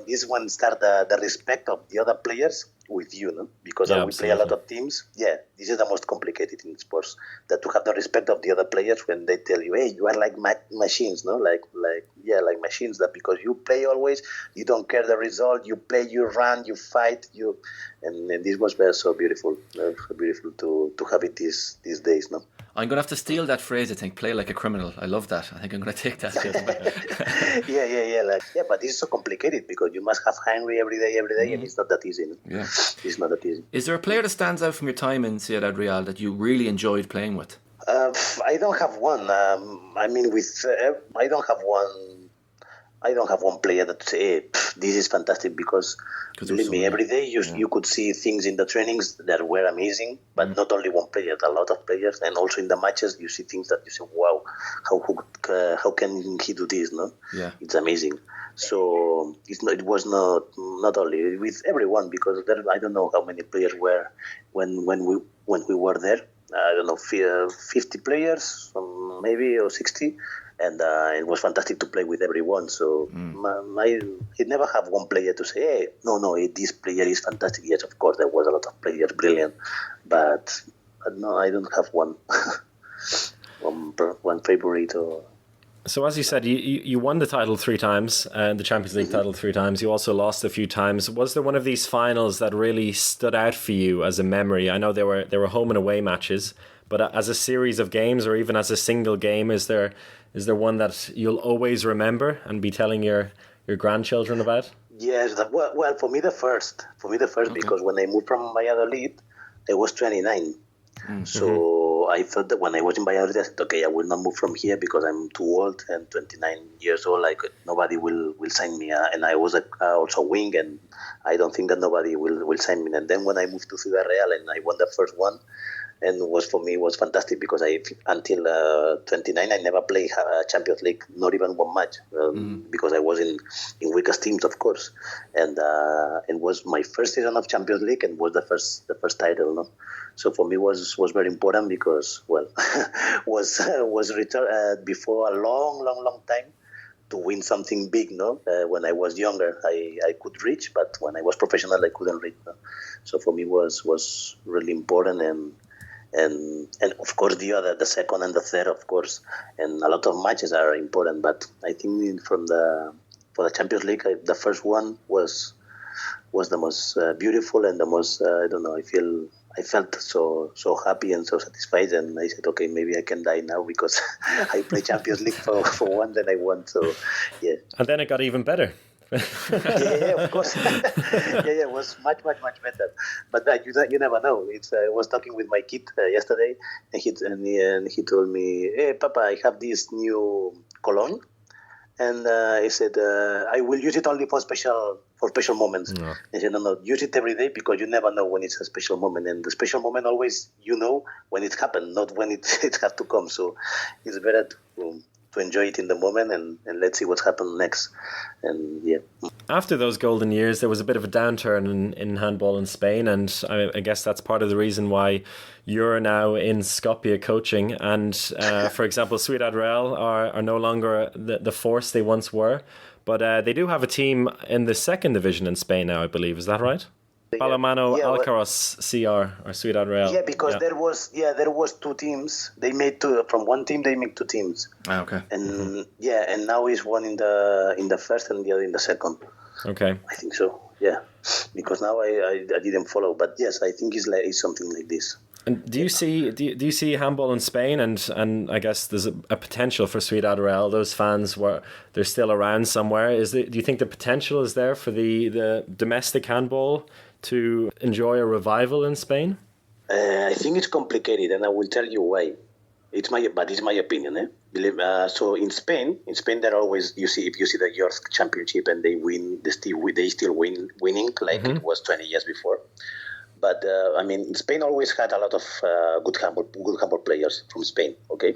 C: this one start the respect of the other players with you, no? Because we play a lot of teams. Yeah, this is the most complicated in sports, that to have the respect of the other players when they tell you, hey, you are like machines, no? Like machines, that because you play always, you don't care the result, you play, you run, you fight, and this was very so beautiful, to have it these days, no?
A: I'm going to have to steal that phrase, I think, play like a criminal. I love that. I think I'm going to take that.
C: Yeah, but this is so complicated because you must have hungry every day, and it's not that easy. No?
A: Yeah.
C: It's not that easy.
A: Is there a player that stands out from your time in Ciudad Real that you really enjoyed playing with?
C: I don't have one. I mean, I don't have one. I don't have one player that say, hey, this is fantastic, because believe me, every day you could see things in the trainings that were amazing, but not only one player, a lot of players, and also in the matches you see things that you say, wow, how can he do this? No, it's amazing. So it was not only with everyone, because I don't know how many players were when we were there. I don't know, 50 players, maybe, or 60. And it was fantastic to play with everyone. So I never have one player to say, hey, no, this player is fantastic. Yes, of course, there was a lot of players, brilliant. But no, I don't have one one favorite.
B: So as you said, you won the title 3 times, and the Champions League title 3 times. You also lost a few times. Was there one of these finals that really stood out for you as a memory? I know there were home and away matches, but as a series of games, or even as a single game, is there one that you'll always remember and be telling your grandchildren about?
C: Yes, well, for me the first, because when I moved from Valladolid, I was 29. So I thought that when I was in Valladolid, I said, okay, I will not move from here because I'm too old, and 29 years old, like nobody will sign me. And I was also wing, and I don't think that nobody will sign me. And then when I moved to Ciudad Real and I won the first one, and for me was fantastic, because until 29 I never played Champions League, not even one match, because I was in weakest teams, of course, and it was my first season of Champions League, and was the first title, no? So for me was very important, because was returned before a long time to win something big, no? When I was younger, I could reach, but when I was professional, I couldn't reach. No? So for me was really important, and of course the second and the third, of course, and a lot of matches are important. But I think for the Champions League, the first one was the most beautiful, and the most I don't know. I felt so happy and so satisfied, and I said, okay, maybe I can die now, because I played Champions League for one, then I won. So yeah.
B: And then it got even better.
C: yeah, of course. It was much better. But you never know. I was talking with my kid yesterday, and he told me, "Hey, Papa, I have this new cologne, and he said I will use it only for special moments." No. I said, no, use it every day, because you never know when it's a special moment, and the special moment always when it happened, not when it has to come. So it's better to enjoy it in the moment, and let's see what's happened next. And yeah.
B: After those golden years, there was a bit of a downturn in handball in Spain, and I guess that's part of the reason why you're now in Skopje coaching. And for example, Ciudad Real are no longer the force they once were, but they do have a team in the second division in Spain now, I believe. Is that right? Balonmano Alcaraz CR or Ciudad Real.
C: Yeah, because there was 2 teams. They made 2 from one team. They make 2 teams.
A: Okay.
C: And and now is one in the first and the other in the second.
B: Okay.
C: I think so. Yeah, because now I didn't follow, but yes, I think it's something like this.
B: And do you see handball in Spain, and I guess there's a potential for Ciudad Real? Those fans they're still around somewhere. Do you think the potential is there for the domestic handball to enjoy a revival in Spain?
C: I think it's complicated, and I will tell you why. It's my opinion. So in Spain, they're always, if you see the youth championship and they win, they still winning like it was 20 years before. But in Spain always had a lot of good handball players from Spain. Okay,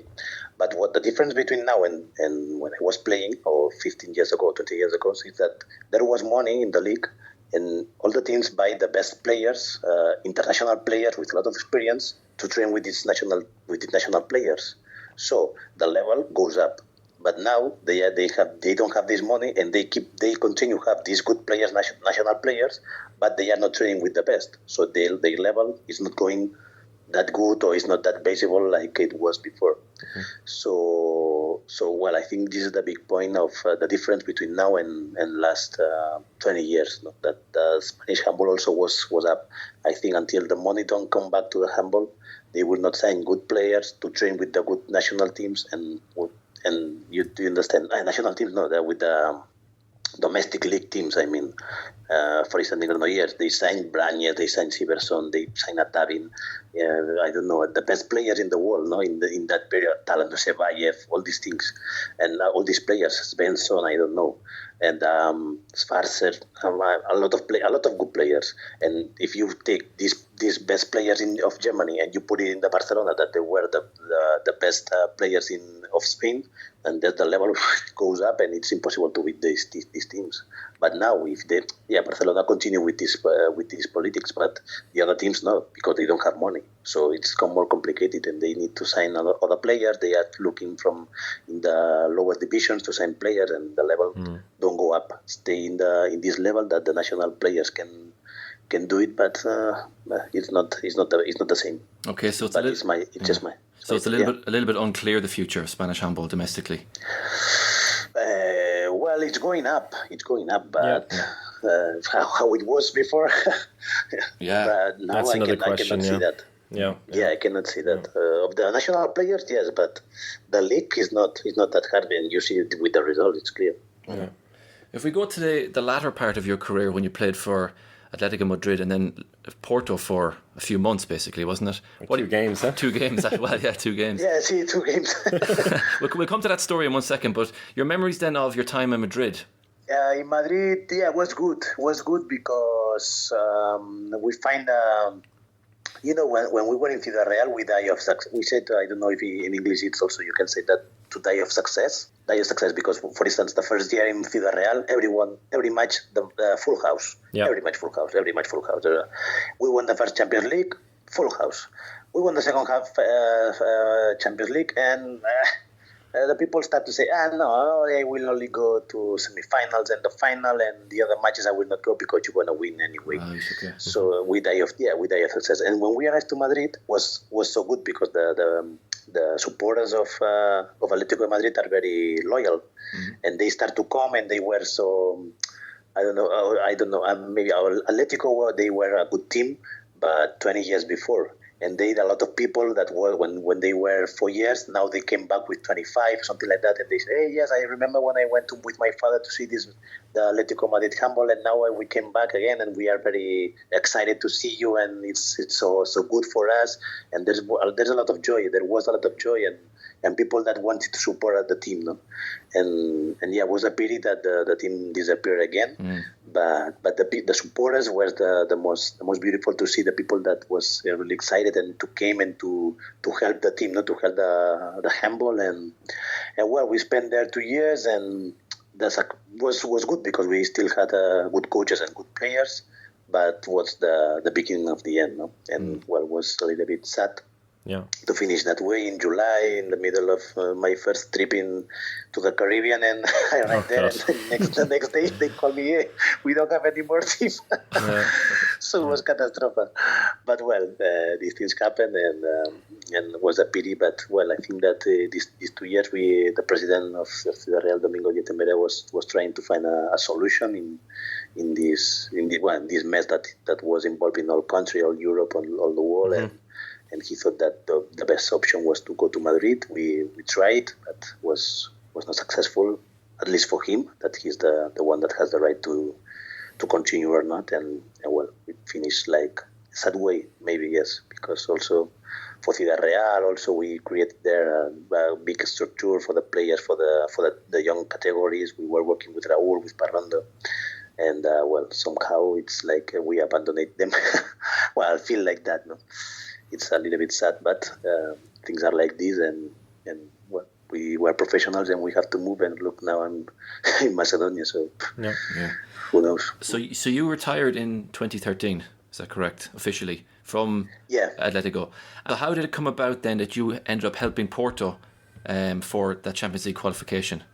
C: but what the difference between now and when I was playing, or 15 years ago, 20 years ago, is that there was money in the league, and all the teams buy the best players, international players with a lot of experience, to train with these national players. So the level goes up. But now they don't have this money, and they continue to have these good players, national players, but they are not training with the best. So their level is not going that good, or is not that visible like it was before. Mm-hmm. So I think this is the big point of the difference between now and last 20 years. No? That the Spanish handball also was up. I think until the money don't come back to the handball, they will not sign good players to train with the good national teams, and you understand national teams, no, with the domestic league teams. I mean, for instance, in Granollers, they signed Branier, they signed Siverson, they signed Atavin. I don't know, the best players in the world, no, in that period, Talent Sevayev, all these things, and all these players, Svensson, I don't know, and Schwarzer, a lot of good players. And if you take these best players of Germany and you put it in the Barcelona, that they were the best players of Spain, and the level goes up, and it's impossible to beat these teams. But now, if Barcelona continue with this politics, but the other teams not, because they don't have money. So it's more complicated, and they need to sign other players. They are looking from in the lower divisions to sign players, and the level don't go up. Stay in this level that the national players can do it, but it's not the same.
A: Okay, so it's
C: just my.
A: So it's a little bit unclear, the future of Spanish handball domestically.
C: Well, it's going up, but how it was before.
A: Yeah,
C: but now
B: that's another question.
C: I cannot see that.
B: Yeah,
C: I cannot see that. Of the national players, yes, but the league is not that hard, and you see it with the result. It's clear.
A: Yeah. If we go to the latter part of your career, when you played for Atletico Madrid and then Porto for a few months, basically, wasn't it?
B: 2 games, huh?
A: 2 games. Well, yeah, 2 games.
C: Yeah, 2 games.
A: We'll come to that story in 1 second, but your memories then of your time in Madrid.
C: In Madrid, was good. Was good because we find, when we were in Villarreal, we die of success. We said, I don't know if in English it's also, you can say that, to die of success. Die of success because, for instance, the first year in Villarreal, every match, the full house.
B: Yeah.
C: Every match full house. We won the first Champions League, full house. We won the second half Champions League, and the people start to say, no, I will only go to semi-finals and the final, and the other matches I will not go because you're going to win anyway.
A: Okay.
C: So we die of success. And when we arrived to Madrid, was so good because the supporters of Atletico Madrid are very loyal, and they start to come, and they were so, I don't know, maybe Atletico, they were a good team, but 20 years before. And they had a lot of people that were, when they were 4 years, now they came back with 25, something like that. And they say, hey, yes, I remember when I went with my father to see the Atletico Madrid handball, and now we came back again, and we are very excited to see you, and it's so good for us. And there's a lot of joy. There was a lot of joy, and people that wanted to support the team, no? And it was a pity that the team disappeared again. But the supporters were the most beautiful to see, the people that was really excited and to came and to help the team, to help the handball, and well, we spent there 2 years, and that was good because we still had good coaches and good players, but was the beginning of the end, no? And well, it was a little bit sad.
B: Yeah.
C: To finish that way in July, in the middle of my first trip to the Caribbean, and I arrived there, and the next day they called me, hey, we don't have any more team. So it was catastrophic. But well, these things happened, and it was a pity. But well, I think that these 2 years, the president of Villarreal, Domingo Dietemere, was trying to find a solution in this mess that was involved in all country, all Europe, all the world, and he thought that the best option was to go to Madrid. We tried, but was not successful, at least for him, that he's the one that has the right to continue or not. And well, it finished like sad way, maybe, yes, because also for Villarreal, also we created there a big structure for the players, for the young categories. We were working with Raúl, with Parrando. And well, somehow it's like we abandoned them. Well, I feel like that, no? It's a little bit sad, but things are like this, and well, we were professionals, and we have to move. And look, now I'm in Macedonia, so who knows?
A: So you retired in 2013, is that correct, officially, from Atletico? So how did it come about then that you ended up helping Porto for that Champions League qualification?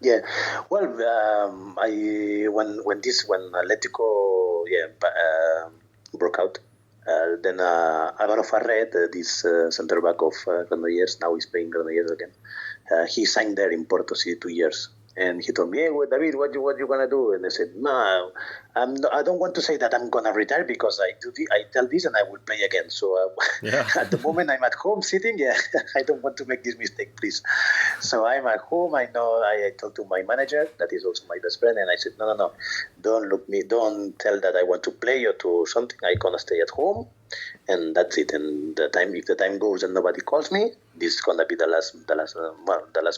C: Yeah, well, when Atletico broke out. Then Álvaro Farret, this center back of Granollers, now he's playing Granollers again. He signed there in Porto 2 years, and he told me, "Hey, David, what you gonna do?" And I said, "No, I don't want to say that I'm gonna retire because I tell this and I will play again. So at the moment I'm at home sitting. Yeah, I don't want to make this mistake, please. So I'm at home. I know I talked to my manager, that is also my best friend, and I said, no, don't tell that I want to play or to something. I gonna stay at home, and that's it. And if the time goes and nobody calls me, this is gonna be the last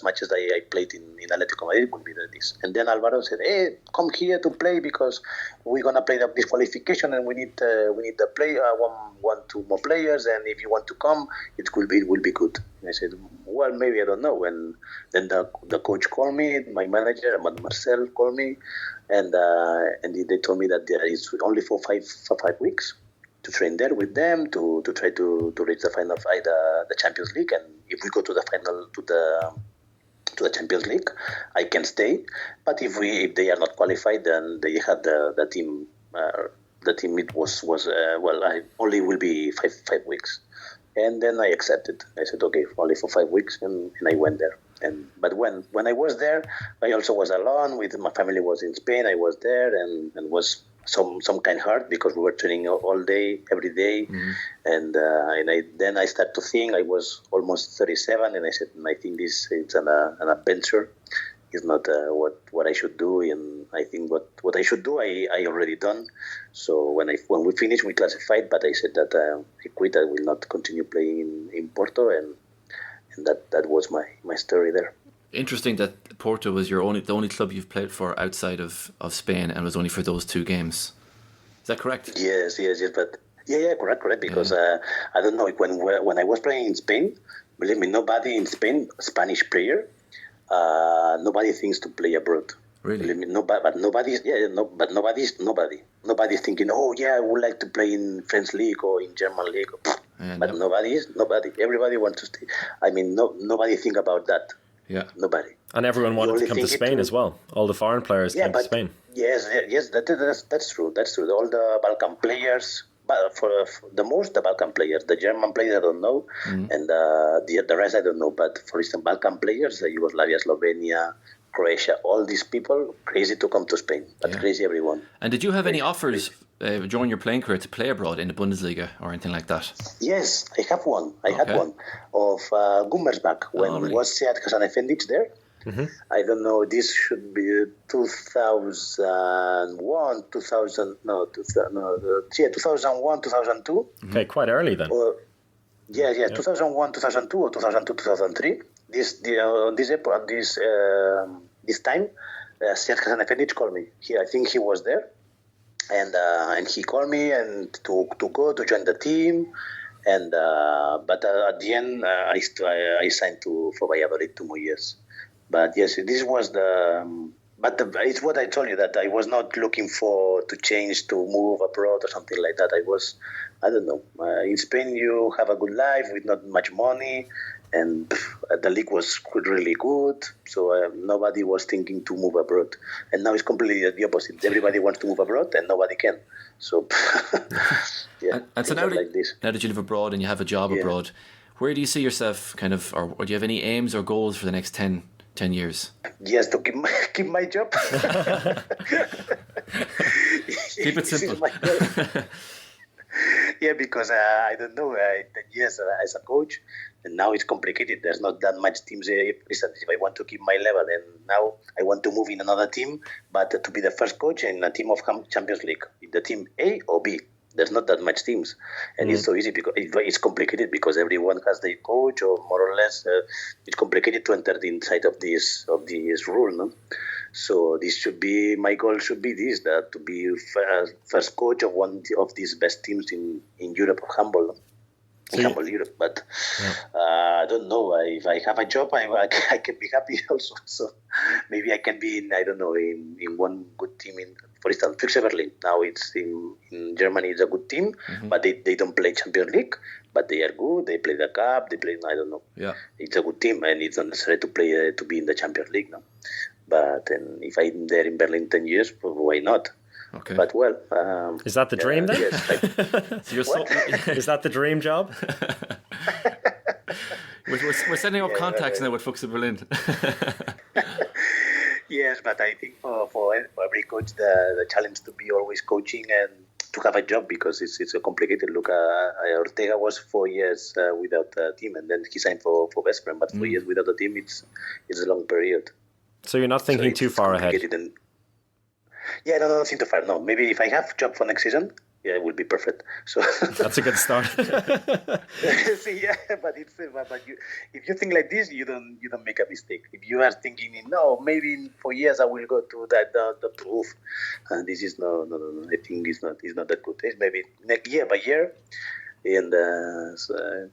C: matches that I played in Atletico Madrid will be this. And then Alvaro said, "Hey, come here to play because we're gonna play this qualification and we need the play. I want 2 more players, and if you want to come, it will be good." And I said, "Well, maybe, I don't know." And then the coach called me, my manager Marcel called me, and they told me that there is only for 5 weeks to train there with them to try to reach the final fight, the Champions League. And if we go to the final to the Champions League, I can stay. But if they are not qualified, then they had the team. The team it was I only will be 5 weeks. And then I accepted. I said, okay, only for 5 weeks, and I went there. But when I was there, I also was alone. With my family was in Spain. I was there and was some kind hard because we were training all day, every day. Mm-hmm. And I started to think. I was almost 37, and I said, I think it's an adventure. It's not what I should do, and I think what I should do, I already done. So when we finished, we classified, but I said that I quit. I will not continue playing in Porto, and that was my story there.
A: Interesting that Porto was the only club you've played for outside of Spain, and was only for those 2 games. Is that correct?
C: Yes, but correct. Because I don't know, when I was playing in Spain, believe me, nobody in Spain, Spanish player, nobody thinks to play abroad.
B: Really?
C: Believe me, nobody's thinking, oh yeah, I would like to play in French league or in German league. But nobody. Everybody wants to stay. I mean, nobody think about that.
B: Yeah.
C: Nobody.
B: And everyone wanted to come to Spain as well. All the foreign players came to Spain.
C: Yes, that's true. That's true. All the Balkan players, but for the most, the Balkan players, the German players I don't know, and the rest I don't know. But for instance, Balkan players, Yugoslavia, Slovenia, Croatia, all these people crazy to come to Spain, but crazy everyone.
A: And did you have any offers during your playing career to play abroad in the Bundesliga or anything like that?
C: Yes, I have one. I had one of Gummersbach when it was Seat Hasan Efendic there. Mm-hmm. I don't know. This should be 2001, 2001, 2002.
B: Okay, quite early then.
C: 2001, 2002, or 2002, 2003. This time, Seat Hasan Efendic called me. I think he was there, and he called me and to go to join the team. And but at the end, I signed for Valladolid 2 more years. But yes, this was it's what I told you, that I was not looking to change, to move abroad or something like that. I don't know. In Spain, you have a good life with not much money, and the league was really good. So nobody was thinking to move abroad. And now it's completely the opposite. Everybody wants to move abroad, and nobody can. So
A: and so now that you live abroad and you have a job abroad, where do you see yourself or do you have any aims or goals for the next 10 years?
C: Yes, to keep my job.
A: Keep it simple.
C: Yeah, because I don't know. 10 years as a coach, and now it's complicated. There's not that much teams. If I want to keep my level, and now I want to move in another team, but to be the first coach in a team of Champions League, in the team A or B. There's not that much teams, and it's so easy because it's complicated because everyone has their coach, or more or less. It's complicated to enter the inside of this rule, no? So my goal should be this: that to be first coach of one of these best teams in Europe of handball. No? Handball Europe, but I don't know. If I have a job, I can be happy also. So maybe I can be in one good team for instance, Füchse Berlin. Now it's in Germany. It's a good team, but they don't play Champions League, but they are good. They play the cup. They play, I don't know. Yeah, it's a good team, and it's not necessary to play to be in the Champions League. No, but if I'm there in Berlin 10 years, why not?
A: Okay.
C: But
B: is that the dream then?
C: Yes.
B: Is that the dream job?
A: We're setting up contacts now with Füchse Berlin.
C: Yes, but I think for every coach, the challenge to be always coaching and to have a job, because it's a complicated look. Ortega was 4 years without a team, and then he signed for Vesprem, but 4 years without a team, it's a long period.
B: So you're not thinking too far ahead?
C: And, yeah, no, nothing too far. No, maybe if I have job for next season, yeah, it would be perfect. So
B: that's a good start.
C: See, yeah, but if you think like this, you don't make a mistake. If you are thinking, no, maybe in 4 years I will go to the proof, and this is no. I think it's not that good. It's maybe next year by year, and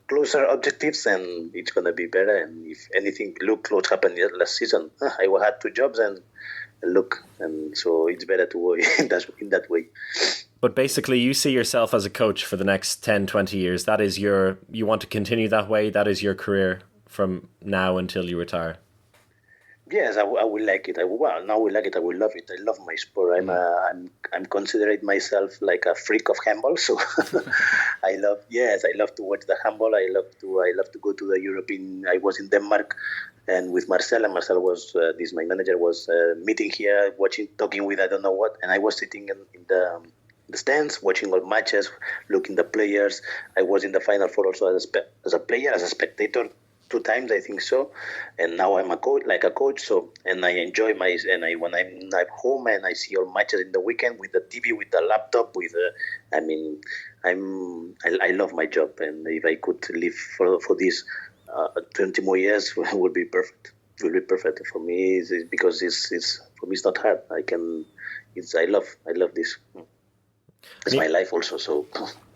C: closer objectives, and it's gonna be better. And if anything, look what happened last season. I had 2 jobs and look, and so it's better to work in that way.
B: But basically, you see yourself as a coach for the next 10, 20 years. That is you want to continue that way. That is your career from now until you retire.
C: Yes, I will like it. I will like it. I will love it. I love my sport. I'm considering myself like a freak of handball. So I love to watch the handball. I love to go to the European. I was in Denmark, and with Marcel, and Marcel was my manager, was meeting here, talking with I don't know what, and I was sitting in the stands, watching all matches, looking the players. I was in the Final Four also as a player, as a spectator, 2 times, I think so. And now I'm a coach. So, and I enjoy when I'm at home and I see all matches in the weekend with the TV, with the laptop, I love my job. And if I could live for this 20 more years, it would be perfect. It will be perfect for me. Because it's for me, it's not hard. I love this. It's my life also, so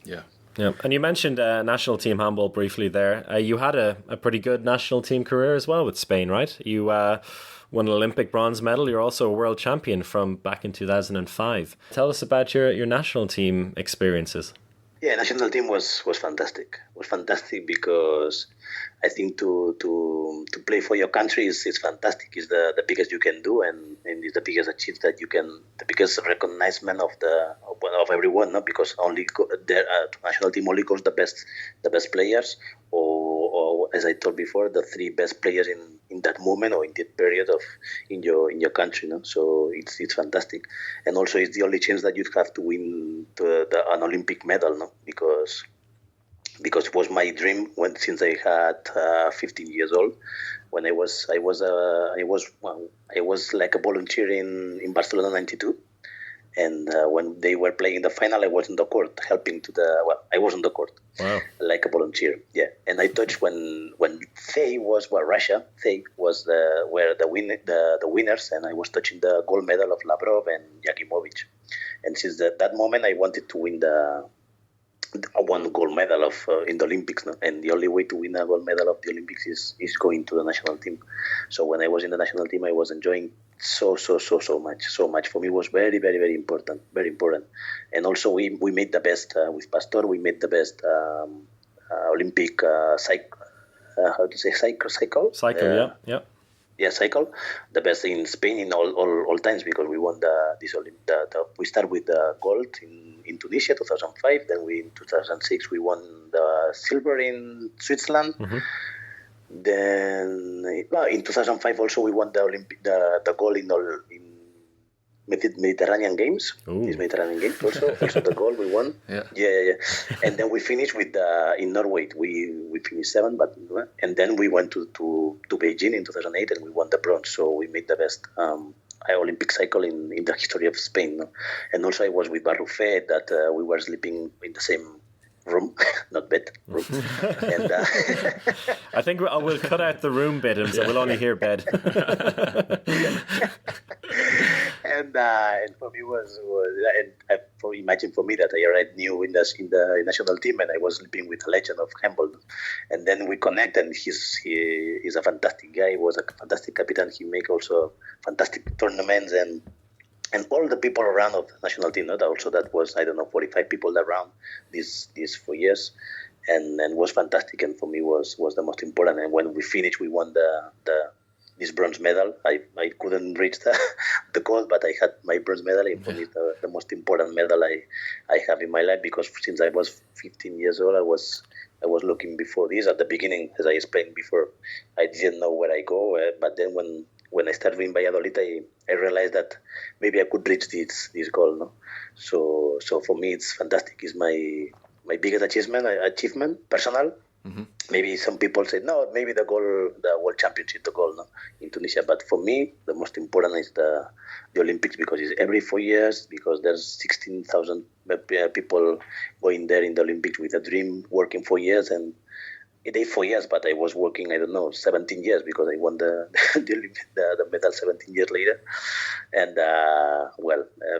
A: yeah.
B: And you mentioned national team handball briefly there. You had a pretty good national team career as well with Spain, right? You won an Olympic bronze medal. You're also a world champion from back in 2005. Tell us about your national team experiences.
C: Yeah, national team was fantastic. It was fantastic because I think to play for your country is fantastic. It's the biggest you can do, and it's the biggest achievement that you can, the biggest recognition of everyone. No, because only national team only goes the best players, or as I told before, the 3 best players in that moment or in that period in your country. No, so it's fantastic, and also it's the only chance that you have to win an Olympic medal. No, because it was my dream since I had 15 years old. When I was like a volunteer in Barcelona '92, and when they were playing the final, I was in the court helping I was on the court.
B: Wow.
C: Like a volunteer. Yeah, and I touched when they was Russia. They was the winners, and I was touching the gold medal of Lavrov and Yakimovic, and since that moment I wanted to win one gold medal in the Olympics, no? And the only way to win a gold medal of the Olympics is going to the national team. So when I was in the national team, I was enjoying so much. For me, it was very, very, very important, And also we made the best with Pastor. We made the best Olympic cycle.
B: Yeah.
C: Yeah, cycle, the best in Spain in all times, because we won we start with the gold in Tunisia 2005, then in 2006 we won the silver in Switzerland.
B: Mm-hmm.
C: Then in 2005 also we won the gold in Mediterranean Games.
B: Ooh.
C: These Mediterranean Games also the gold we won. Yeah. And then we finished with in Norway. We finished 7, and then we went to Beijing in 2008 and we won the bronze. So we made the best Olympic cycle in the history of Spain. No? And also I was with Barrufet that we were sleeping in the same room, not bed, room. And
B: I think we'll cut out the room bit, and so we'll only hear bed.
C: And for me imagine for me that I arrived new in the national team, and I was sleeping with a legend of handball, and then we connect, and he is a fantastic guy. He was a fantastic captain. He make also fantastic tournaments, and all the people around of the national team. Not also that was 45 people around these 4 years, and was fantastic. And for me was the most important. And when we finished, we won this bronze medal. I couldn't reach the gold, but I had my bronze medal. And for me, the most important medal I have in my life, because since I was 15 years old, I was looking before this. At the beginning, as I explained before, I didn't know where I go. But then when when I started in Valladolid, I realized that maybe I could reach this goal. No, so for me it's fantastic. It's my biggest achievement, personal.
A: Mm-hmm.
C: Maybe some people say no, maybe the World Championship, the goal, no, in Tunisia. But for me, the most important is the Olympics, because it's every 4 years, because there's 16,000 people going there in the Olympics with a dream, working 4 years, and it is 4 years, but I was working, 17 years, because I won the medal 17 years later. And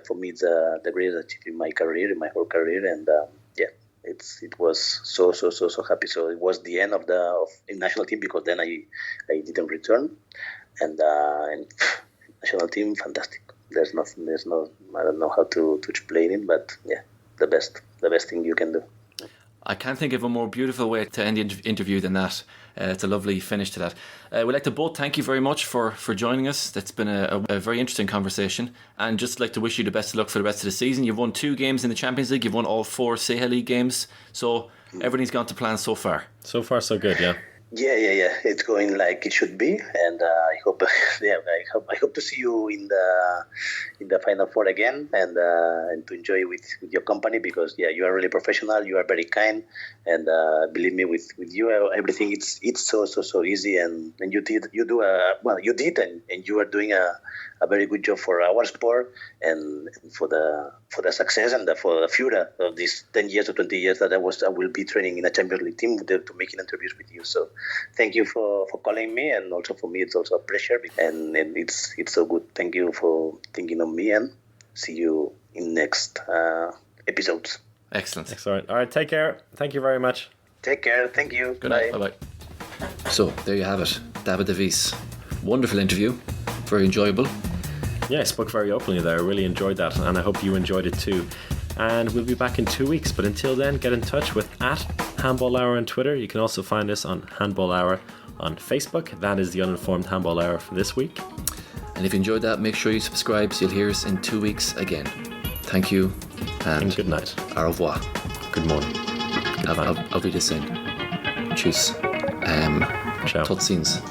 C: for me, it's the greatest achievement in my career, in my whole career, and it was so happy. So it was the end of the national team, because then I didn't return, and national team, fantastic. There's no, I don't know how to explain it, but yeah, the best thing you can do.
A: I can't think of a more beautiful way to end the interview than that. It's a lovely finish to that. We'd like to both thank you very much for joining us. That's been a very interesting conversation, and just like to wish you the best of luck for the rest of the season. You've won 2 games in the Champions League. You've won all 4 Sahel League games, so everything's gone to plan so far.
B: So far, so good, yeah.
C: Yeah. It's going like it should be, and I hope to see you in the Final Four again, and to enjoy with your company, because you are really professional. You are very kind, and believe me, with you, everything it's so easy, and you did, and you are doing a very good job for our sport, and for the success, and for the future of these 10 years or 20 years that I will be training in a Champions League team to making interviews with you. So thank you for calling me, and also for me it's also a pleasure, and it's so good. Thank you for thinking of me, and see you in next episodes.
A: Excellent.
B: Excellent. All right, take care. Thank you very much.
C: Take care. Thank you.
A: Good night. Bye. So there you have it, David de Vries. Wonderful interview, very enjoyable.
B: Yeah, I spoke very openly there. I really enjoyed that, and I hope you enjoyed it too. And we'll be back in 2 weeks, but until then, get in touch with @Handball Hour on Twitter. You can also find us on Handball Hour on Facebook. That is the Uninformed Handball Hour for this week.
A: And if you enjoyed that, make sure you subscribe so you'll hear us in 2 weeks again. Thank you, and
B: good night.
A: Au revoir.
B: Good morning.
A: Auf Wiedersehen. Tschüss.
B: Ciao.
A: Tot ziens.